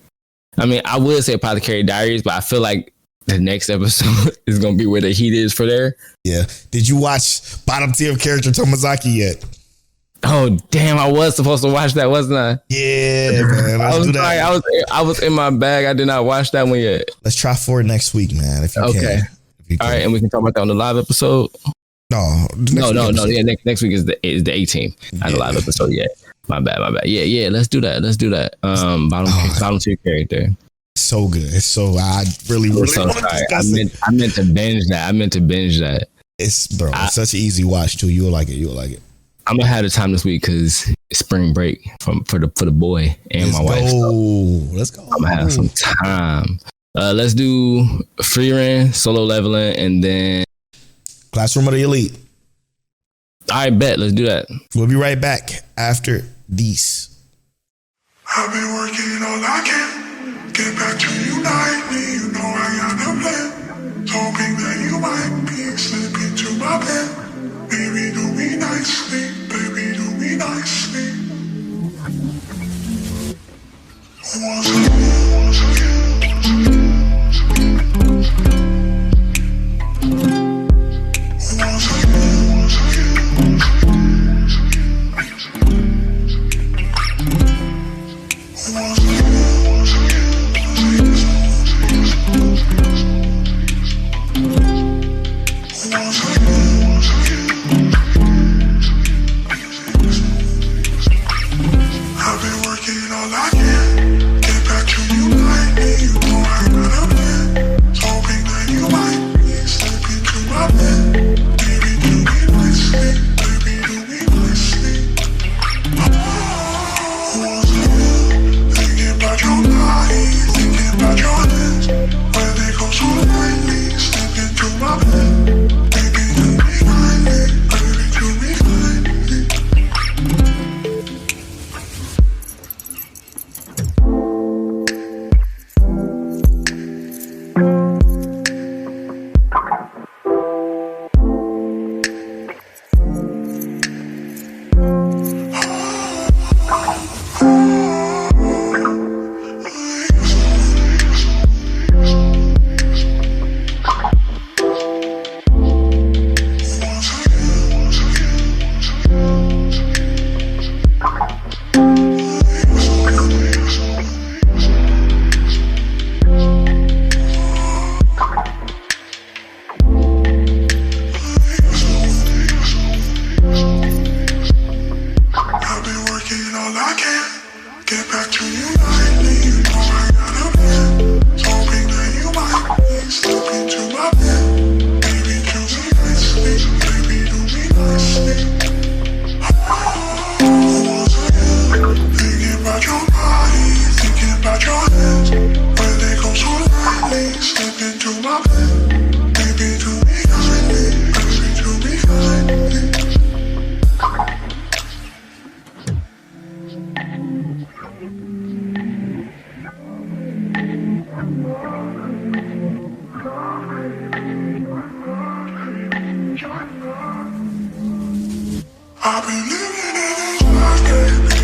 I would say Apothecary Diaries, but I feel like the next episode is gonna be where the heat is for there. Yeah. Did you watch bottom tier character Tomazaki yet? Oh damn! I was supposed to watch that, wasn't I? Yeah, man. Let's do that. I was in my bag. I did not watch that one yet. Let's try for it next week, man. If you can. All right, and we can talk about that on the live episode. No. Yeah, next week is the 18th. Not a live episode yet. My bad. Yeah. Let's do that. Bottom tier character. So good. So I really want to discuss it. I meant to binge that. It's such an easy watch too. You'll like it. I'm gonna have the time this week because it's spring break for the boy and my wife. Let's go. I'm gonna have some time. Let's do Frieren, Solo Leveling, and then Classroom of the Elite. I bet. Let's do that. We'll be right back after these. I've been working all I can. Get back to unite me. You know I got a plan. Hoping that you might be slip into my bed. Baby, do me nicely. Baby, do me nicely. I've been working all I can. Get back to unite me. You know I got a plan. Hoping that you might be slip into my bed. Baby, do me nicely. Baby, do me nicely. Thinking about your body, thinking about your lips. Where they go so lightly, slip into my bed. Baby, do me nicely. Baby, do me nicely. back to you nightly, you know I got a plan. Hoping that you might please slip into my bed. Baby, do me nicely, baby, do me nicely. Thinking about your body, thinking about your hands. When they go so lightly, slip into my bed. Baby, do me kindly, baby, do me kindly. I've been living in this life, baby.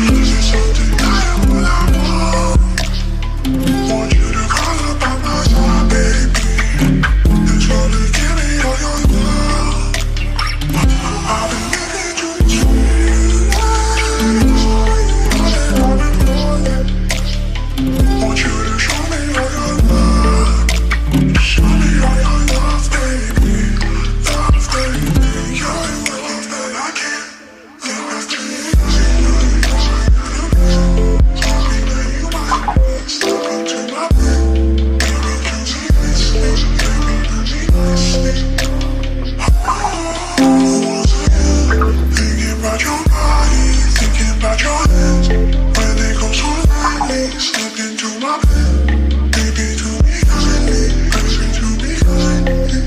This is undeniable, I want you to call up on my side, baby. And slowly give me all your love. I've been living to you. Want you to show me all your love. Show me all your love, baby. Love, baby. You're the love that I can't get back to you. Hoping that you might step into my bed. Baby, do me nicely. Baby, do me nicely. Thinking about your body, thinking about your hands. When they go so lightly, slip into my bed. Baby, do me kindly. Baby, do me kindly.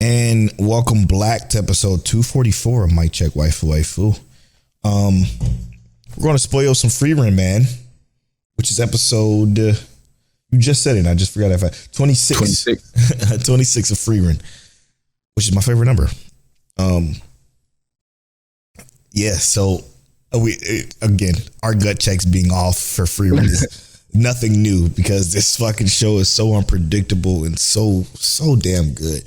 And welcome back to episode 244 of Mic Check Waifu. We're going to spoil some Frieren, man, which is episode, you just said it, I just forgot that fact, 26 of Frieren, which is my favorite number. Yeah, so again, our gut checks being off for Frieren is nothing new because this fucking show is so unpredictable and so damn good.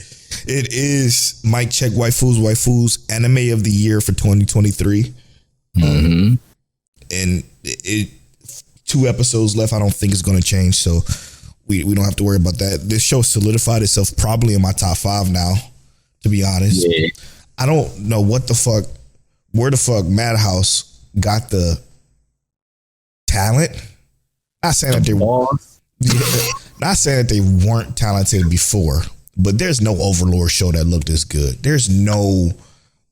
It is Mic Check Waifu's anime of the year for 2023. And it 2 episodes left. I don't think it's going to change, so we don't have to worry about that. This show solidified itself probably in my top 5 now, to be honest. Yeah. I don't know where the fuck Madhouse got the talent. Not saying that they weren't talented before, but there's no Overlord show that looked this good. There's no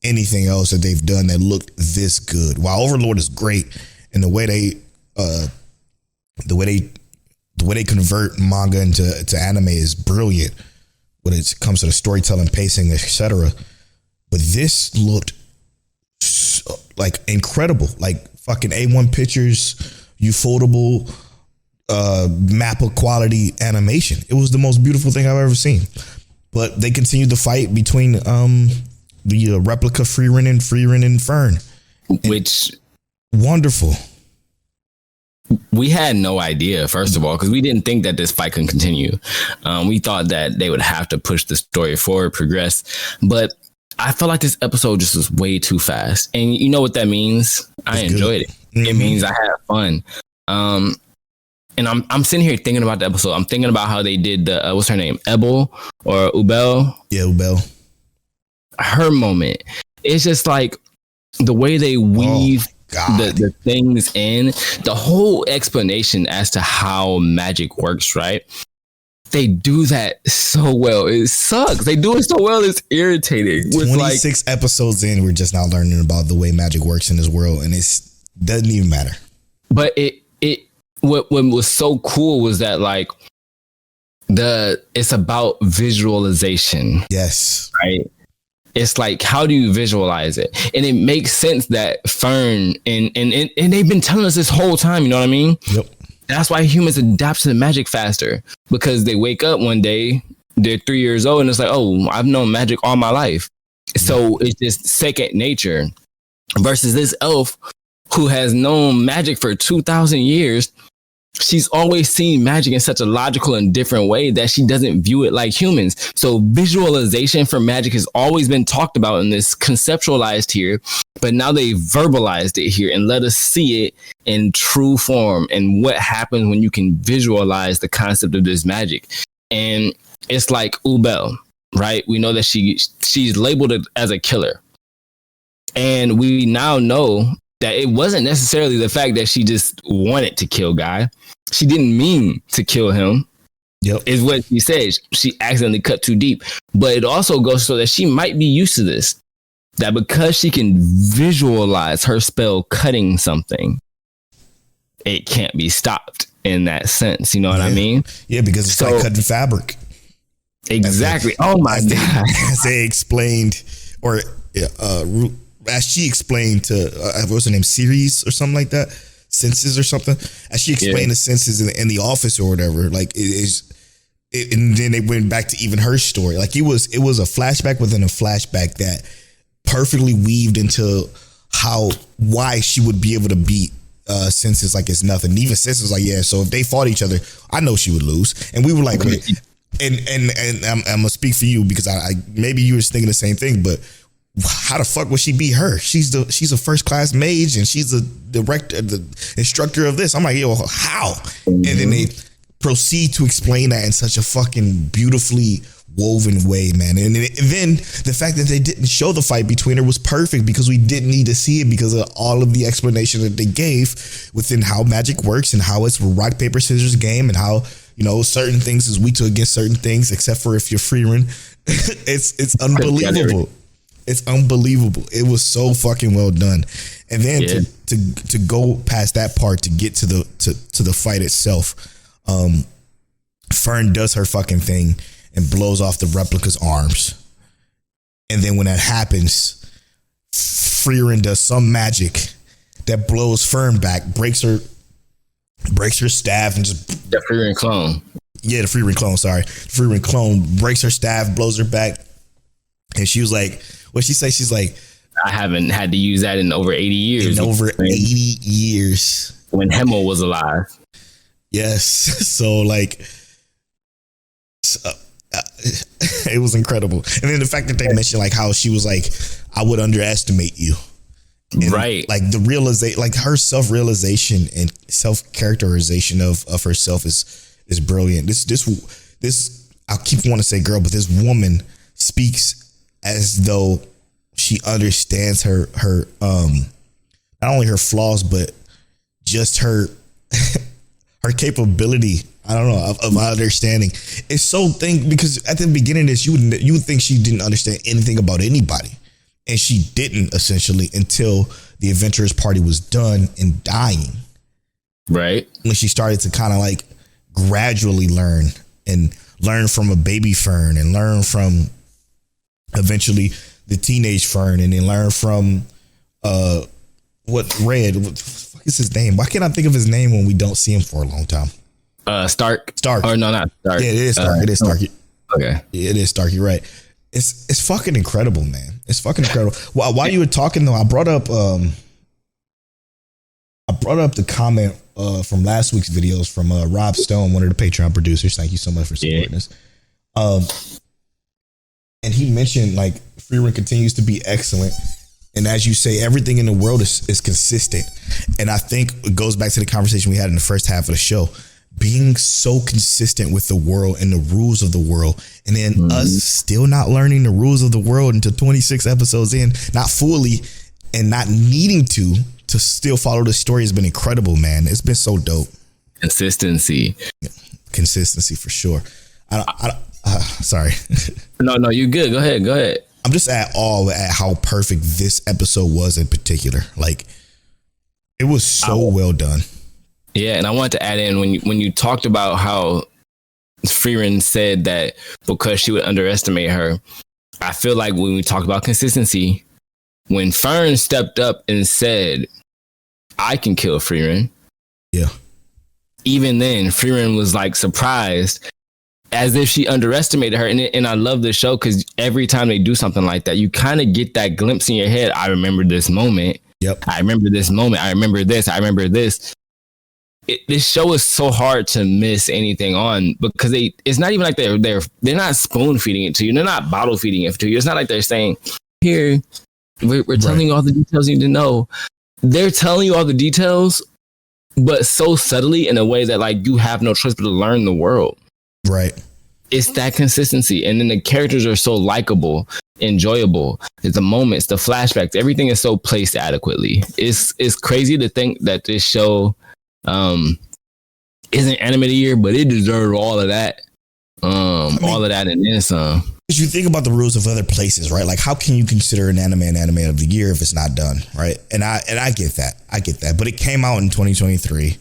anything else that they've done that looked this good. While Overlord is great, and the way they convert manga into anime is brilliant when it comes to the storytelling, pacing, etc. But this looked like incredible, like fucking A1 pictures, ufotable, Mappa quality animation. It was the most beautiful thing I've ever seen. But they continued the fight between the replica Frieren and Fern, which wonderful. We had no idea, first of all, because we didn't think that this fight could continue. We thought that they would have to push the story forward, progress, but I felt like this episode just was way too fast. And you know what that means? I enjoyed it. Mm-hmm. It means I had fun. And I'm sitting here thinking about the episode. I'm thinking about how they did the what's her name, Ebel or Ubel? Yeah, Ubel. Her moment. It's just like the way they weave the things in, the whole explanation as to how magic works, right? They do that so well. It sucks. They do it so well. It's irritating. 26 episodes in, we're just now learning about the way magic works in this world, and it doesn't even matter. But what was so cool was that like it's about visualization. Yes. Right. It's like, how do you visualize it? And it makes sense that Fern and they've been telling us this whole time, you know what I mean? Yep. That's why humans adapt to the magic faster, because they wake up one day, they're 3 years old, and it's like, oh, I've known magic all my life. So it's just second nature. versus this elf who has known magic for 2,000 years. She's always seen magic in such a logical and different way that she doesn't view it like humans. So visualization for magic has always been talked about in this conceptualized here, but now they verbalized it here and let us see it in true form and what happens when you can visualize the concept of this magic. And it's like Ubel, right? We know that she's labeled as a killer. And we now know that it wasn't necessarily the fact that she just wanted to kill Guy. She didn't mean to kill him. Yep. Is what she says. She accidentally cut too deep. But it also goes so that she might be used to this. That because she can visualize her spell cutting something, it can't be stopped in that sense. You know what I mean? Yeah, because it's like cutting fabric. Exactly. Oh my God. As they explained, or as she explained to, what was her name, Ceres or something like that? Senses or something? As she explained the senses in the office or whatever, like and then they went back to even her story. Like it was a flashback within a flashback that perfectly weaved into why she would be able to beat Senses like it's nothing. And even Senses was like, yeah, so if they fought each other, I know she would lose. And we were like, wait, and I'm gonna speak for you because I maybe you were thinking the same thing, but how the fuck would she beat her? She's a first class mage and she's the director, the instructor of this. I'm like, yo, how? And then they proceed to explain that in such a fucking beautifully woven way, man. And then the fact that they didn't show the fight between her was perfect because we didn't need to see it because of all of the explanation that they gave within how magic works and how it's a rock, paper, scissors game and how, you know, certain things is weak to against certain things, except for if you're Frieren. It's unbelievable. It's unbelievable. It was so fucking well done. And then to go past that part to get to the fight itself, Fern does her fucking thing and blows off the replica's arms. And then when that happens, Frieren does some magic that blows Fern back, breaks her staff and just the Frieren clone. Yeah, the Frieren clone, sorry. The Frieren clone breaks her staff, blows her back. And she was like, what'd she say? She's like, I haven't had to use that in over 80 years. In over 80 years. When Hemel was alive. Yes. So like, it was incredible. And then the fact that they mentioned like how she was like, I would underestimate you. And right. Like the realization, like her self-realization and self-characterization of herself is brilliant. This, I keep wanting to say girl, but this woman speaks as though she understands her not only her flaws, but just her capability. I don't know of understanding. It's so because at the beginning of this, you would think she didn't understand anything about anybody, and she didn't essentially until the adventurers party was done and dying. Right. When she started to kind of like gradually learn from a baby Fern and learn from eventually the teenage Fern and then learn from what the fuck is his name? Why can't I think of his name when we don't see him for a long time? Stark. Or no, not Stark. Yeah, it is Stark. It is Stark. Okay. Yeah, it is Stark. You're right. It's fucking incredible, man. It's fucking incredible. While you were talking though, I brought up the comment from last week's videos from Rob Stone, one of the Patreon producers. Thank you so much for supporting us. And he mentioned like Frieren continues to be excellent. And as you say, everything in the world is consistent. And I think it goes back to the conversation we had in the first half of the show, being so consistent with the world and the rules of the world. And then us still not learning the rules of the world until 26 episodes in, not fully and not needing to still follow the story has been incredible, man. It's been so dope. Consistency for sure. Sorry. No, you good. Go ahead. I'm just at awe at how perfect this episode was in particular. Like it was so well done. Yeah, and I wanted to add in when you talked about how Frieren said that because she would underestimate her, I feel like when we talk about consistency, when Fern stepped up and said, I can kill Frieren. Yeah. Even then, Frieren was like surprised as if she underestimated her. And I love this show because every time they do something like that, you kind of get that glimpse in your head. I remember this moment. Yep. I remember this moment. I remember this. I remember this. This show is so hard to miss anything on because it's not even like they're not spoon feeding it to you. They're not bottle feeding it to you. It's not like they're saying, here, we're telling you all the details you need to know. They're telling you all the details, but so subtly in a way that like you have no choice but to learn the world. Right. It's that consistency. And then the characters are so likable, enjoyable. It's the moments, the flashbacks, everything is so placed adequately. It's crazy to think that this show isn't anime of the year, but it deserved all of that. All of that and then some. Because you think about the rules of other places, right? Like, how can you consider an anime of the year if it's not done, right? And I get that. I get that. But it came out in 2023.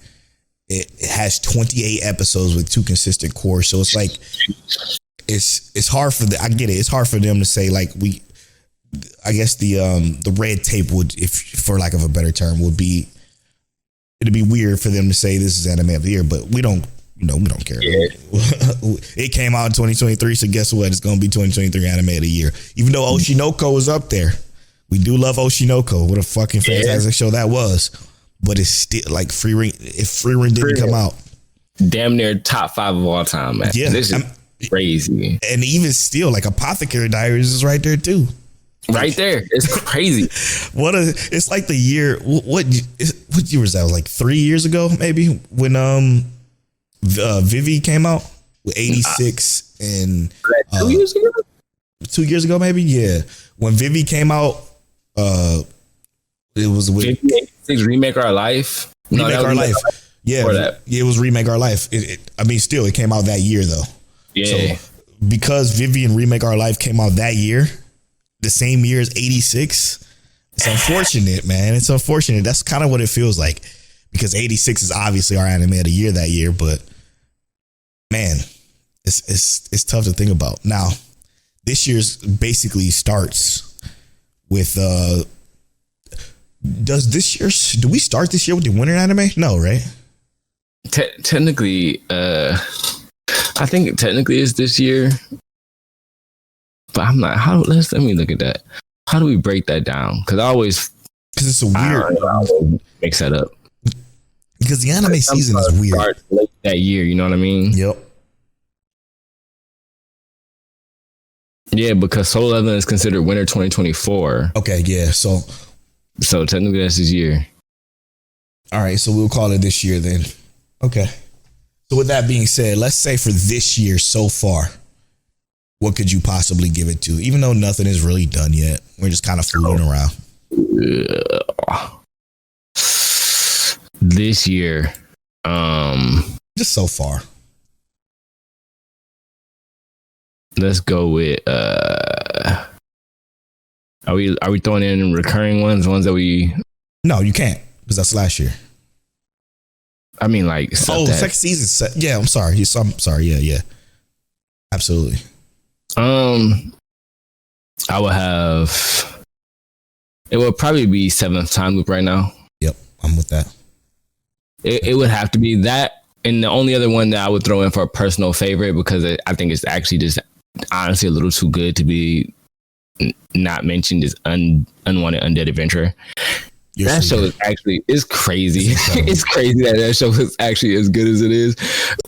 It has 28 episodes with 2 consistent cores. So it's like, it's hard for I get it. It's hard for them to say like I guess the red tape would, if for lack of a better term, it'd be weird for them to say this is anime of the year, but we don't care. Yeah. It came out in 2023, so guess what? It's going to be 2023 anime of the year. Even though Oshinoko was up there. We do love Oshinoko. What a fucking fantastic show that was. But it's still like Frieren. If Frieren didn't come out, damn near top 5 of all time, man. Yeah, this is crazy. And even still, like Apothecary Diaries is right there too. Right there, it's crazy. It's like the year. What year was that? It was like 3 years ago, maybe, when Vivi came out with 86 and 2 years ago. 2 years ago, maybe. Yeah, when Vivi came out, it was with 86 Remake Our Life. Remake Our Life. Yeah, it was Remake Our Life. Still, it came out that year though. Yeah. So because Vivi and Remake Our Life came out that year, the same year as 86, it's unfortunate, man. It's unfortunate. That's kind of what it feels like, because 86 is obviously our anime of the year that year, but man, it's tough to think about. Now, this year's basically starts with do we start this year with the winter anime? No, right? Technically, I think technically it's this year, but I'm not. Let me look at that. How do we break that down? Because it's a weird. I mix that up. Because the anime season is weird. Start late that year, you know what I mean? Yep. Yeah, because Solo Leveling is considered winter 2024. Okay, yeah. So technically that's this year. All right, so we'll call it this year then. Okay. So with that being said, let's say for this year so far, what could you possibly give it to? Even though nothing is really done yet, we're just kind of fooling around. This year, just so far. Let's go with are we throwing in recurring ones that we? No, you can't, because that's last year. I mean, like, second season. Yeah, I'm sorry. I'm sorry. Yeah. Absolutely. I would have. It would probably be 7th Time Loop right now. Yep, I'm with that. It would have to be that, and the only other one that I would throw in for a personal favorite, because I think it's actually just honestly a little too good to be not mentioned, is Unwanted Undead Adventure. That show is actually, it's crazy. It's crazy that show is actually as good as it is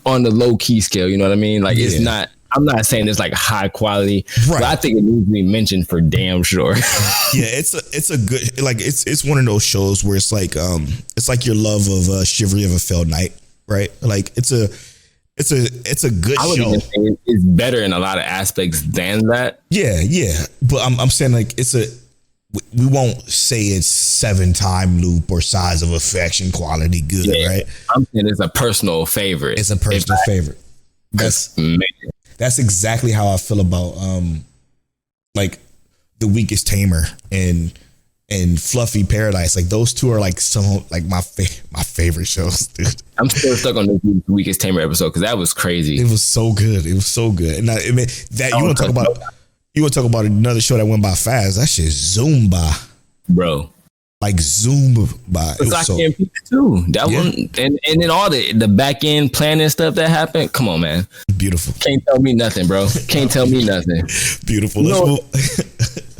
on the low key scale. You know what I mean? Like, it's not. I'm not saying it's like high quality, right, but I think it needs to be mentioned for damn sure. Yeah, it's a good, like, it's one of those shows where it's like your love of Chivalry of a Failed Knight, right? Like, it's a good I would show. Even say it's better in a lot of aspects than that. Yeah, but I'm saying, like, we won't say it's 7-Time Loop or Size of Affection quality good, right? I'm saying it's a personal favorite. It's a personal favorite. That's exactly how I feel about like The Weakest Tamer and Fluffy Paradise. Like, those two are like some like my favorite shows, dude. I'm still stuck on the Weakest Tamer episode because that was crazy. It was so good. And you want to talk about another show that went by fast? That shit zoomed by, bro. like zoomed by. Sasaki and Peeps too. That one, and then all the back end planning stuff that happened. Come on, man. Beautiful. Can't tell me nothing, bro. Can't tell me nothing. Beautiful.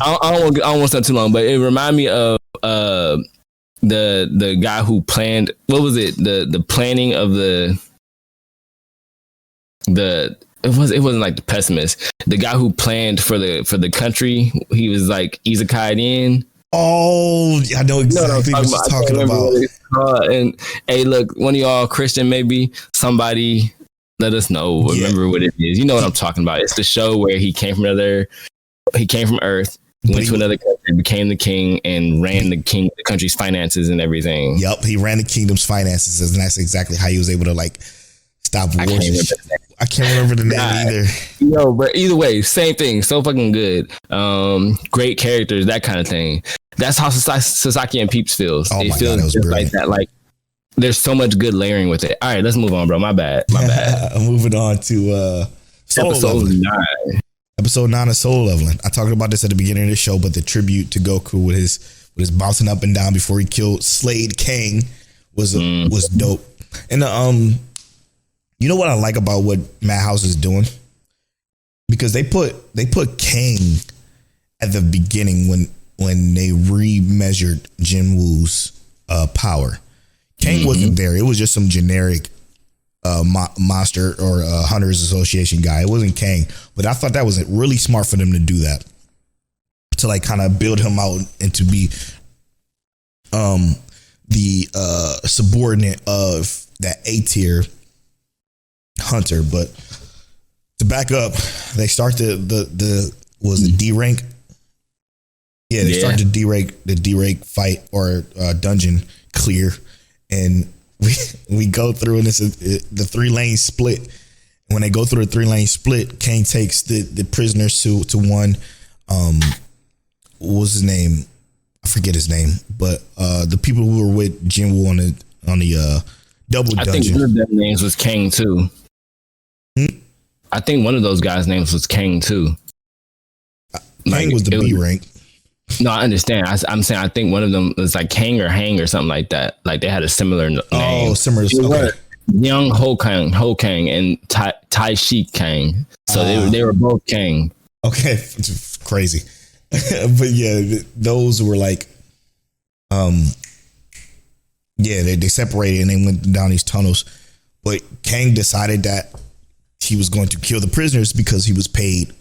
I don't want to spend too long, but it reminded me of the guy who planned. What was it? The planning of the. It wasn't like the pessimist. The guy who planned for the country. He was like Isekai in. Oh, I know exactly what you're talking about. And hey, look, one of y'all Christian, maybe somebody let us know. Remember what it is. You know what I'm talking about. It's the show where he came from Earth, went to another country, became the king, and ran the country's finances and everything. Yep, he ran the kingdom's finances, and that's exactly how he was able to like stop wars. I can't remember the name either. Yo, but either way, same thing. So fucking good. Great characters, that kind of thing. That's how Sasaki and Peeps feels. Oh, it my feels God, that was just brilliant. like that. Like there's so much good layering with it. All right, let's move on, bro. My bad. Moving on to Episode 9. Episode 9 of Soul Leveling. I talked about this at the beginning of the show, but the tribute to Goku with his bouncing up and down before he slayed Kang was dope. And you know what I like about what Madhouse is doing? Because they put Kang at the beginning when they remeasured Jinwoo's power. Kang wasn't there. It was just some generic monster or Hunters Association guy. It wasn't Kang. But I thought that was really smart for them to do that. To like kind of build him out and to be the subordinate of that A-tier Hunter. But to back up, they start the was it D rank? Yeah, they start the D rank fight or dungeon clear, and we go through, and it's the 3-lane split. When they go through the 3-lane split, Kang takes the prisoners to one. What was his name? I forget his name, but the people who were with Jinwoo on the double dungeon. I think one of their names was Kang too. I think one of those guys' names was Kang too. Kang was the B rank. No, I understand. I'm saying I think one of them was like Kang or Hang or something like that. Like they had a similar name. Oh, similar. Okay. Young Ho Kang and Tai Shi Kang. So they were both Kang. Okay, it's crazy. But yeah, those were like, they separated and they went down these tunnels. But Kang decided that he was going to kill the prisoners because he was paid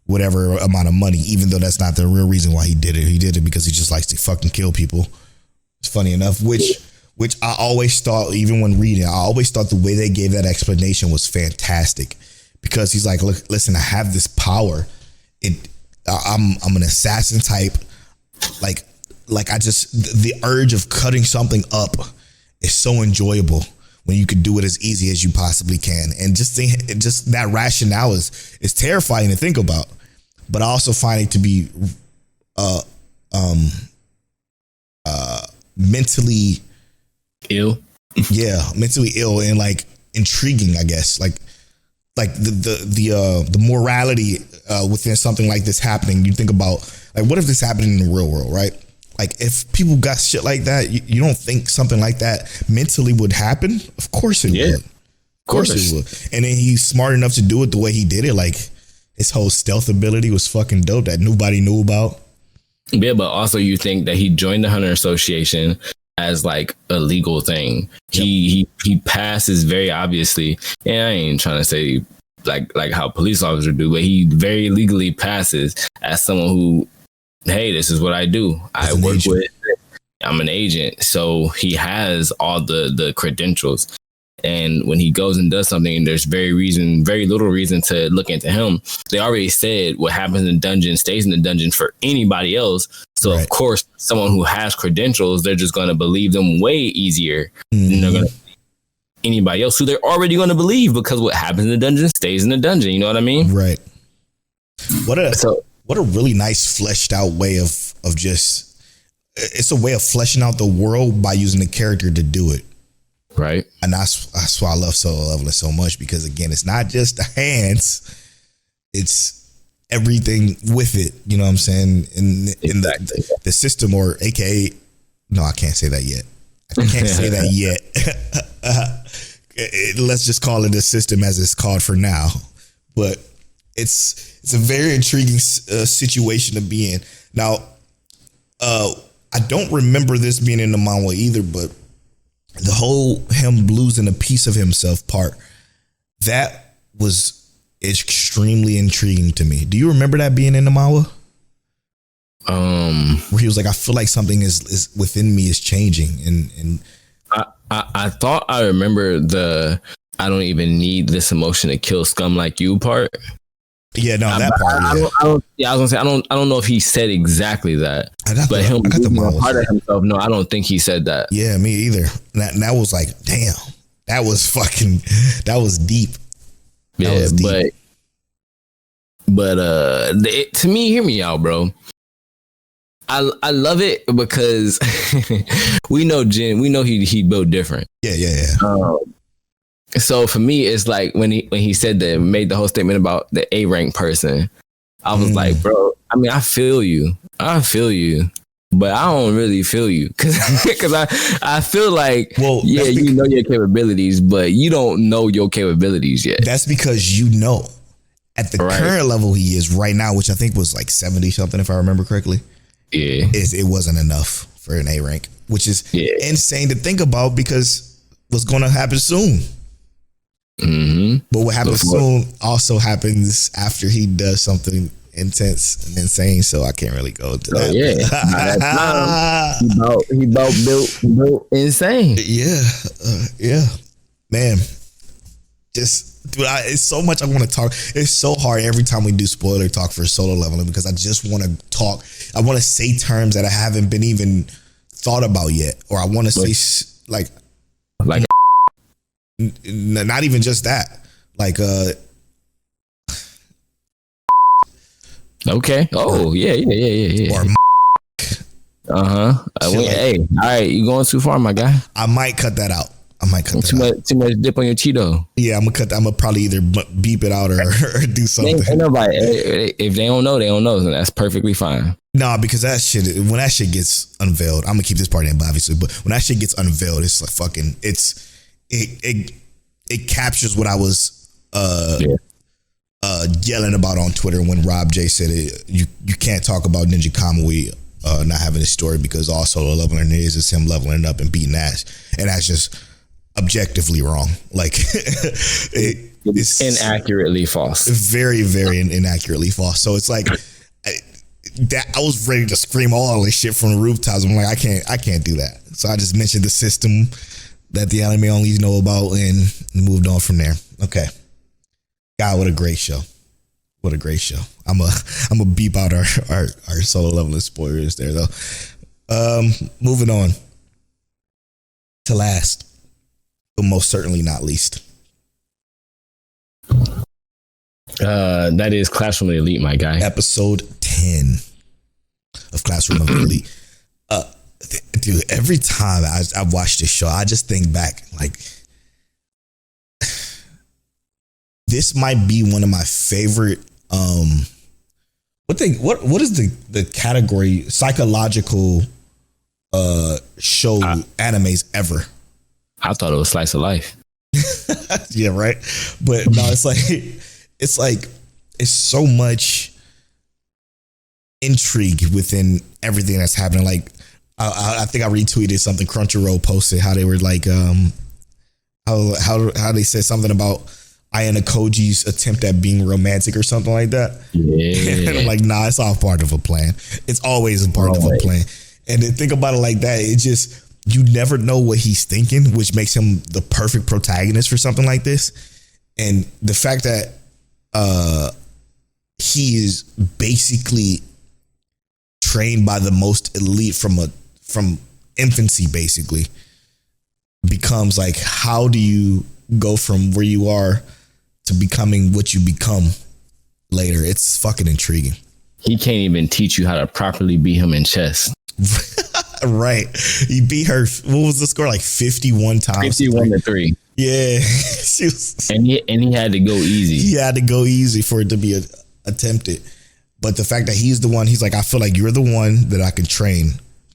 whatever amount of money, even though that's not the real reason why he did it. He did it because he just likes to fucking kill people. It's funny enough, which I always thought, even when reading, I always thought the way they gave that explanation was fantastic, because he's like, look, listen, I have this power. I'm an assassin type. Like I just, the urge of cutting something up is so enjoyable when you could do it as easy as you possibly can. And just that rationale is terrifying to think about. But I also find it to be mentally ill. Yeah, mentally ill and like intriguing, I guess. Like the morality within something like this happening. You think about, like, what if this happened in the real world, right? Like, if people got shit like that, you don't think something like that mentally would happen? Of course it would. Of course it would. And then he's smart enough to do it the way he did it. Like, his whole stealth ability was fucking dope that nobody knew about. Yeah, but also you think that he joined the Hunter Association as like a legal thing. Yep. He passes very obviously, and I ain't trying to say like how police officers do, but he very legally passes as someone who, hey, this is what I do. I work with, I'm an agent. So he has all the credentials. And when he goes and does something, there's very little reason to look into him. They already said what happens in the dungeon stays in the dungeon for anybody else. So right. Of course, someone who has credentials, they're just going to believe them way easier than they're going to believe anybody else who they're already going to believe, because what happens in the dungeon stays in the dungeon. You know what I mean? Right. What a really nice fleshed out way of just, it's a way of fleshing out the world by using the character to do it. Right. And that's why I love Solo Leveling so much, because again, it's not just the hands, it's everything with it. You know what I'm saying? In the system, or AKA No, I can't say that yet. I can't say that yet. Let's just call it a system as it's called for now. But it's a very intriguing situation to be in. Now, I don't remember this being in the manga either, but the whole him losing a piece of himself part, that was extremely intriguing to me. Do you remember that being in the manga? Where he was like, I feel like something is within me is changing, and I thought I remember the I don't even need this emotion to kill scum like you part. Yeah, no, that part. I was gonna say I don't know if he said exactly that. I got the part of himself. No, I don't think he said that. Yeah, me either. That was like, damn, that was deep. That was deep. But to me, hear me out, bro. I love it because we know Jin. We know he built different. Yeah. So for me, it's like when he said that, made the whole statement about the A rank person, I was like, bro, I mean, I feel you, but I don't really feel you because I feel like, well, yeah, you know your capabilities, but you don't know your capabilities yet. That's because you know at the current level he is right now, which I think was like 70 something, if I remember correctly. Yeah, it wasn't enough for an A rank, which is insane to think about because what's going to happen soon. Mm-hmm. But what happens soon also happens after he does something intense and insane, so I can't really go into that. He built insane. Yeah, man. Just dude, it's so much I want to talk. It's so hard every time we do spoiler talk for Solo Leveling because I just want to talk. I want to say terms that I haven't been even thought about yet, or I want to say like. Not even just that, like okay. Oh yeah. Or hey, all right, you going too far, my guy. I might cut that out. Too much dip on your Cheeto. Yeah, I'm gonna probably either beep it out or do something. Ain't nobody. If they don't know, they don't know, and that's perfectly fine. Nah, because when that shit gets unveiled, I'm gonna keep this part in, obviously. But when that shit gets unveiled, it's like fucking. It captures what I was yelling about on Twitter when Rob J said it. You can't talk about Ninja Kamui not having a story because all Solo Leveling is him leveling up and beating ass, and that's just objectively wrong. Like it's inaccurately false. Very, very inaccurately false. So it's like I was ready to scream all this shit from the rooftops. I'm like, I can't do that. So I just mentioned the system that the anime only know about and moved on from there. Okay. God, what a great show. What a great show. I'm a beep out our Solo Leveling spoilers there though. Moving on to last, but most certainly not least. That is Classroom of the Elite, my guy. Episode 10 of Classroom of the Elite. Dude, every time I watch this show, I just think back, like, this might be one of my favorite. What is the category? Psychological show animes ever. I thought it was slice of life. Yeah, right. But no, it's so much intrigue within everything that's happening. Like, I think I retweeted something Crunchyroll posted how they were like how they said something about Ayana Koji's attempt at being romantic or something like that. Yeah. And I'm like, nah, it's all part of a plan. It's always a part of a plan. And to think about it like that, it just, you never know what he's thinking, which makes him the perfect protagonist for something like this. And the fact that he is basically trained by the most elite from infancy, basically, becomes like, how do you go from where you are to becoming what you become later? It's fucking intriguing. He can't even teach you how to properly beat him in chess. Right. He beat her. What was the score? Like 51 times. 51-3. Yeah. And he had to go easy. He had to go easy for it to be attempted. But the fact that he's the one, he's like, I feel like you're the one that I can train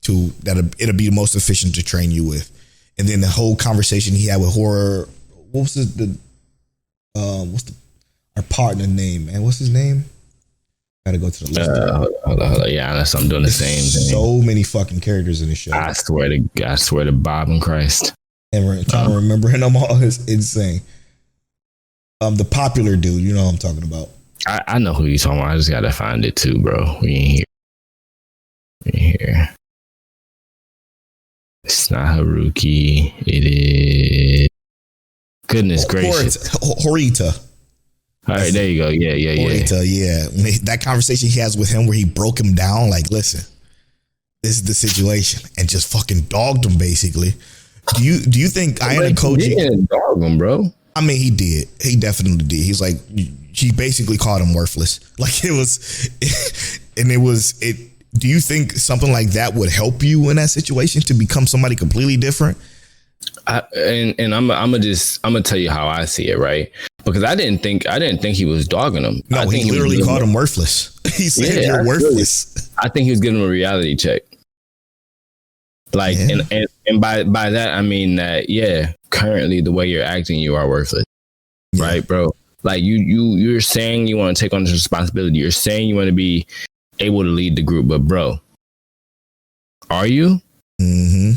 it'll be the most efficient to train you with. And then the whole conversation he had with Horror, what was our partner name, man? What's his name? Gotta go to the list. Hold on. Yeah, unless I'm doing the same thing. So many fucking characters in the show. I swear to Bob and Christ. And we're trying to remember them all is insane. The popular dude, you know what I'm talking about. I know who you're talking about. I just gotta find it too, bro. We ain't here. It's not Haruki. It is. Goodness gracious. Horita. All right, there you go. Yeah. Horita, yeah. That conversation he has with him where he broke him down, like, listen, this is the situation, and just fucking dogged him basically. Do you think Ayano Koji? He didn't dog him, bro. I mean, he did. He definitely did. He's like, he basically called him worthless. Like it was. Do you think something like that would help you in that situation to become somebody completely different? I'm gonna tell you how I see it, right? Because I didn't think he was dogging him. No, he literally called him worthless. He said, "You're worthless." I think he was giving him a reality check. Like, yeah. and by that I mean that, yeah, currently the way you're acting, you are worthless, yeah. Right, bro? Like you're saying you want to take on this responsibility. You're saying you want to be able to lead the group, but bro, are you? Mm-hmm.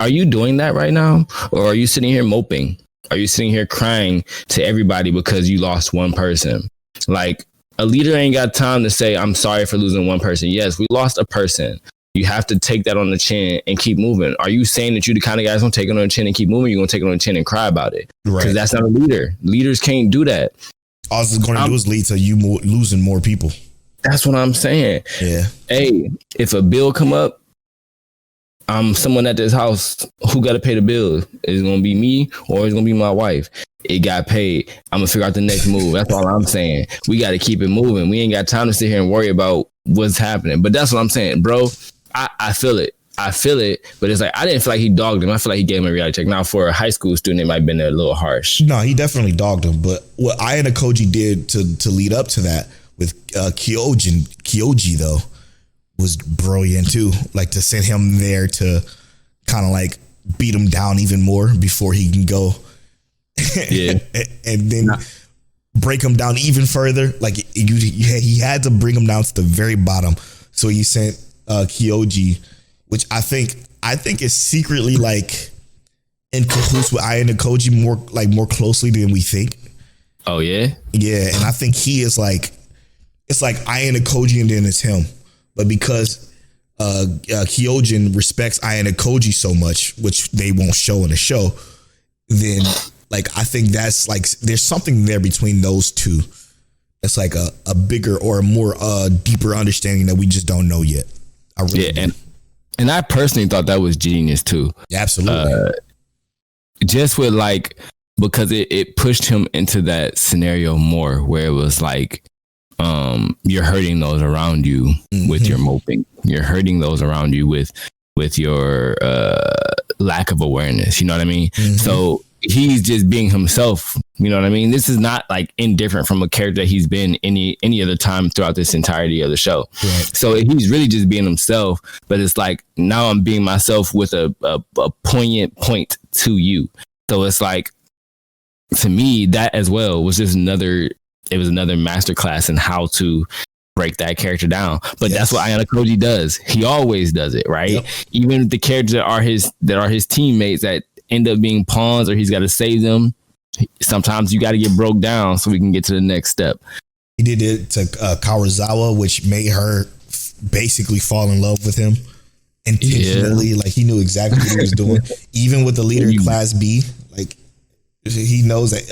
Are you doing that right now, or are you sitting here moping? Are you sitting here crying to everybody because you lost one person? Like, a leader ain't got time to say, "I'm sorry for losing one person." Yes, we lost a person. You have to take that on the chin and keep moving. Are you saying that you the kind of guys gonna take it on the chin and keep moving? You're gonna take it on the chin and cry about it? Right. Because that's not a leader. Leaders can't do that. All it's going to do is lead to you losing more people. That's what I'm saying. Yeah. Hey, if a bill come up, I'm someone at this house who got to pay the bill. Is it going to be me or is it going to be my wife? It got paid. I'm going to figure out the next move. That's all I'm saying. We got to keep it moving. We ain't got time to sit here and worry about what's happening. But that's what I'm saying, bro. I feel it. But it's like, I didn't feel like he dogged him. I feel like he gave him a reality check. Now, for a high school student, it might have been a little harsh. No, he definitely dogged him. But what Ayano Koji did to lead up to that with Kyoji, though, was brilliant too. Like, to send him there to kind of like beat him down even more before he can go. Yeah. And then break him down even further. Like, he had to bring him down to the very bottom. So he sent Kyoji, which I think is secretly like in cahoots with Ayano Koji more closely than we think. Oh yeah? Yeah, and I think he is like, it's like Ayano Koji and then it's him. But because Kyojin respects Ayano Koji so much, which they won't show in the show, then like I think that's like there's something there between those two. It's like a bigger or a more deeper understanding that we just don't know yet. I really do. And I personally thought that was genius too. Yeah, absolutely. Just with like, because it pushed him into that scenario more where it was like, you're hurting those around you with your moping. You're hurting those around you with your lack of awareness. You know what I mean? Mm-hmm. So he's just being himself. You know what I mean? This is not like indifferent from a character that he's been any other time throughout this entirety of the show. Right. So he's really just being himself. But it's like, now I'm being myself with a poignant point to you. So it's like, to me, that as well was just another masterclass in how to break that character down. But that's what Ayano Koji does. He always does it, right? Yep. Even the characters that are his teammates that end up being pawns, or he's got to save them. Sometimes you got to get broke down so we can get to the next step. He did it to Kawazawa, which made her basically fall in love with him intentionally. Yeah. Like, he knew exactly what he was doing. Even with the leader in Class B, like, he knows that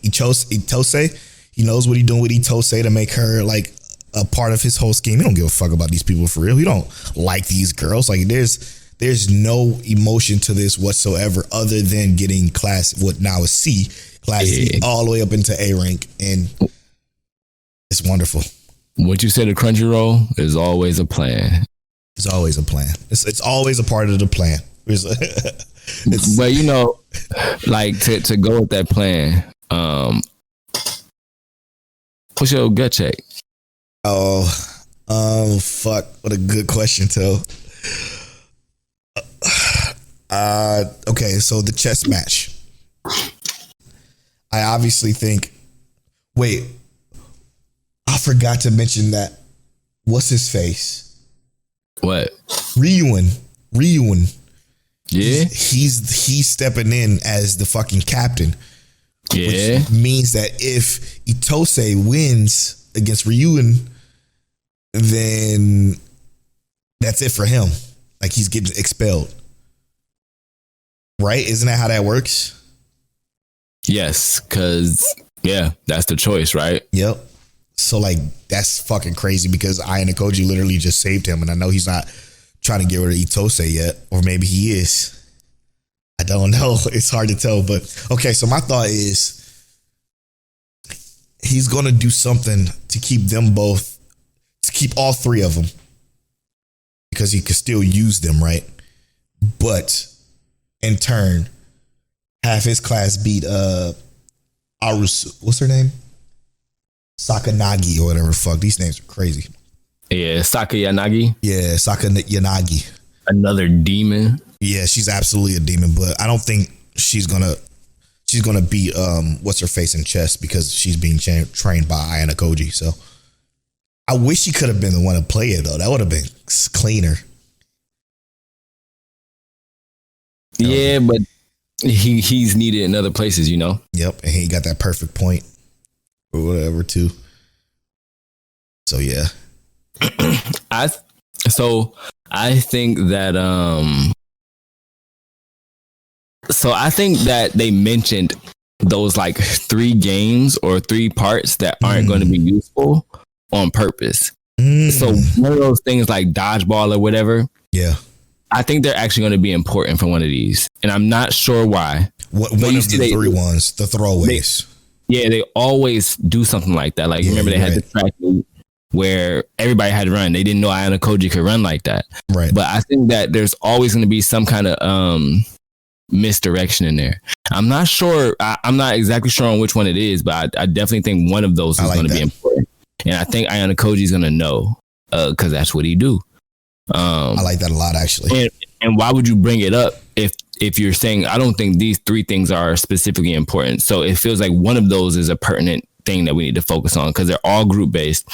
Itose, he knows what he's doing with Itose to make her like a part of his whole scheme. He don't give a fuck about these people for real. He don't like these girls. Like, there's no emotion to this whatsoever other than getting class C all the way up into A rank, and it's wonderful. What you said to Crunchyroll is always a plan. It's always a plan. It's always a part of the plan. But you know, like to go with that plan, what's your gut check? Oh, fuck! What a good question, too. Okay, so the chess match. I obviously think. Wait, I forgot to mention that. What's his face? What? Ryuen. Yeah. He's stepping in as the fucking captain. Yeah. Which means that if Itose wins against Ryuen, then that's it for him. Like he's getting expelled. Right? Isn't that how that works? Yes, because that's the choice, right? Yep. So like that's fucking crazy because Ayanokoji literally just saved him, and I know he's not trying to get rid of Itose yet, or maybe he is. I don't know. It's hard to tell, but okay. So my thought is he's gonna do something to keep them both, to keep all three of them, because he could still use them, right? But in turn, have his class beat Arusu. What's her name? Sakanagi or whatever the fuck. These names are crazy. Yeah, Sakayanagi. Yeah, Sakayanagi. Another demon. Yeah, she's absolutely a demon, but I don't think she's gonna beat what's her face in chess because she's being trained by Ayanokoji. So I wish she could have been the one to play it though. That would have been cleaner. Yeah, but he's needed in other places, you know. Yep, and he got that perfect point or whatever too. So yeah, I think that I think that they mentioned those like 3 games or 3 parts that aren't going to be useful on purpose. So one of those things like dodgeball or whatever. Yeah. I think they're actually going to be important for one of these. And I'm not sure why. One of the 3 ones, the throwaways. They always do something like that. Like, remember they had the track meet where everybody had to run. They didn't know Ayanokoji could run like that. Right. But I think that there's always going to be some kind of misdirection in there. I'm not sure. I'm not exactly sure on which one it is, but I definitely think one of those is going to be important. And I think Ayanokoji is going to know because that's what he do. I like that a lot, actually. And why would you bring it up if you're saying, I don't think these 3 things are specifically important? So it feels like one of those is a pertinent thing that we need to focus on because they're all group based.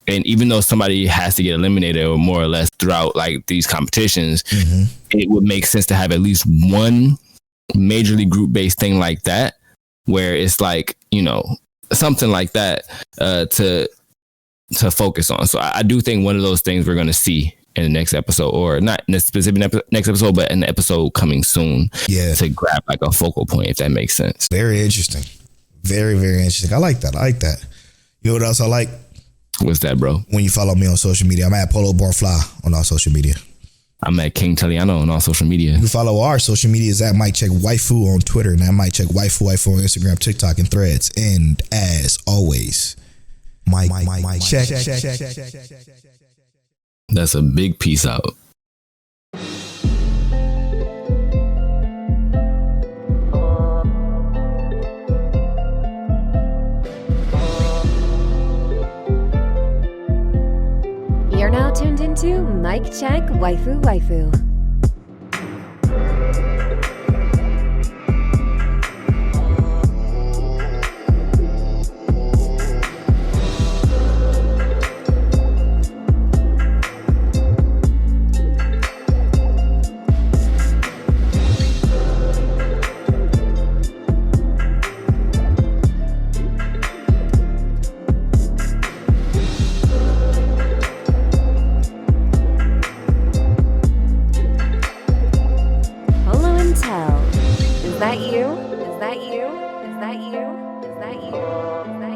And even though somebody has to get eliminated or more or less throughout like these competitions, it would make sense to have at least one majorly group based thing like that, where it's like, you know, something like that to focus on. So I do think one of those things we're going to see in the next episode, or not in the specific next episode, but in the episode coming soon. Yeah, to grab like a focal point, if that makes sense. Very interesting. Very, very interesting. I like that. You know what else I like? What's that, bro? When you follow me on social media, I'm at Polo Bar Fly on all social media. I'm at King Taliano on all social media. You can follow our social medias at Mike Check Waifu on Twitter and at Mike Check Waifu on Instagram, TikTok, and Threads. And as always, Mike Check. That's a big peace out. You're now tuned into Mike Check Waifu. Is that you? Is that you? Is that you? Is that you? Is that you?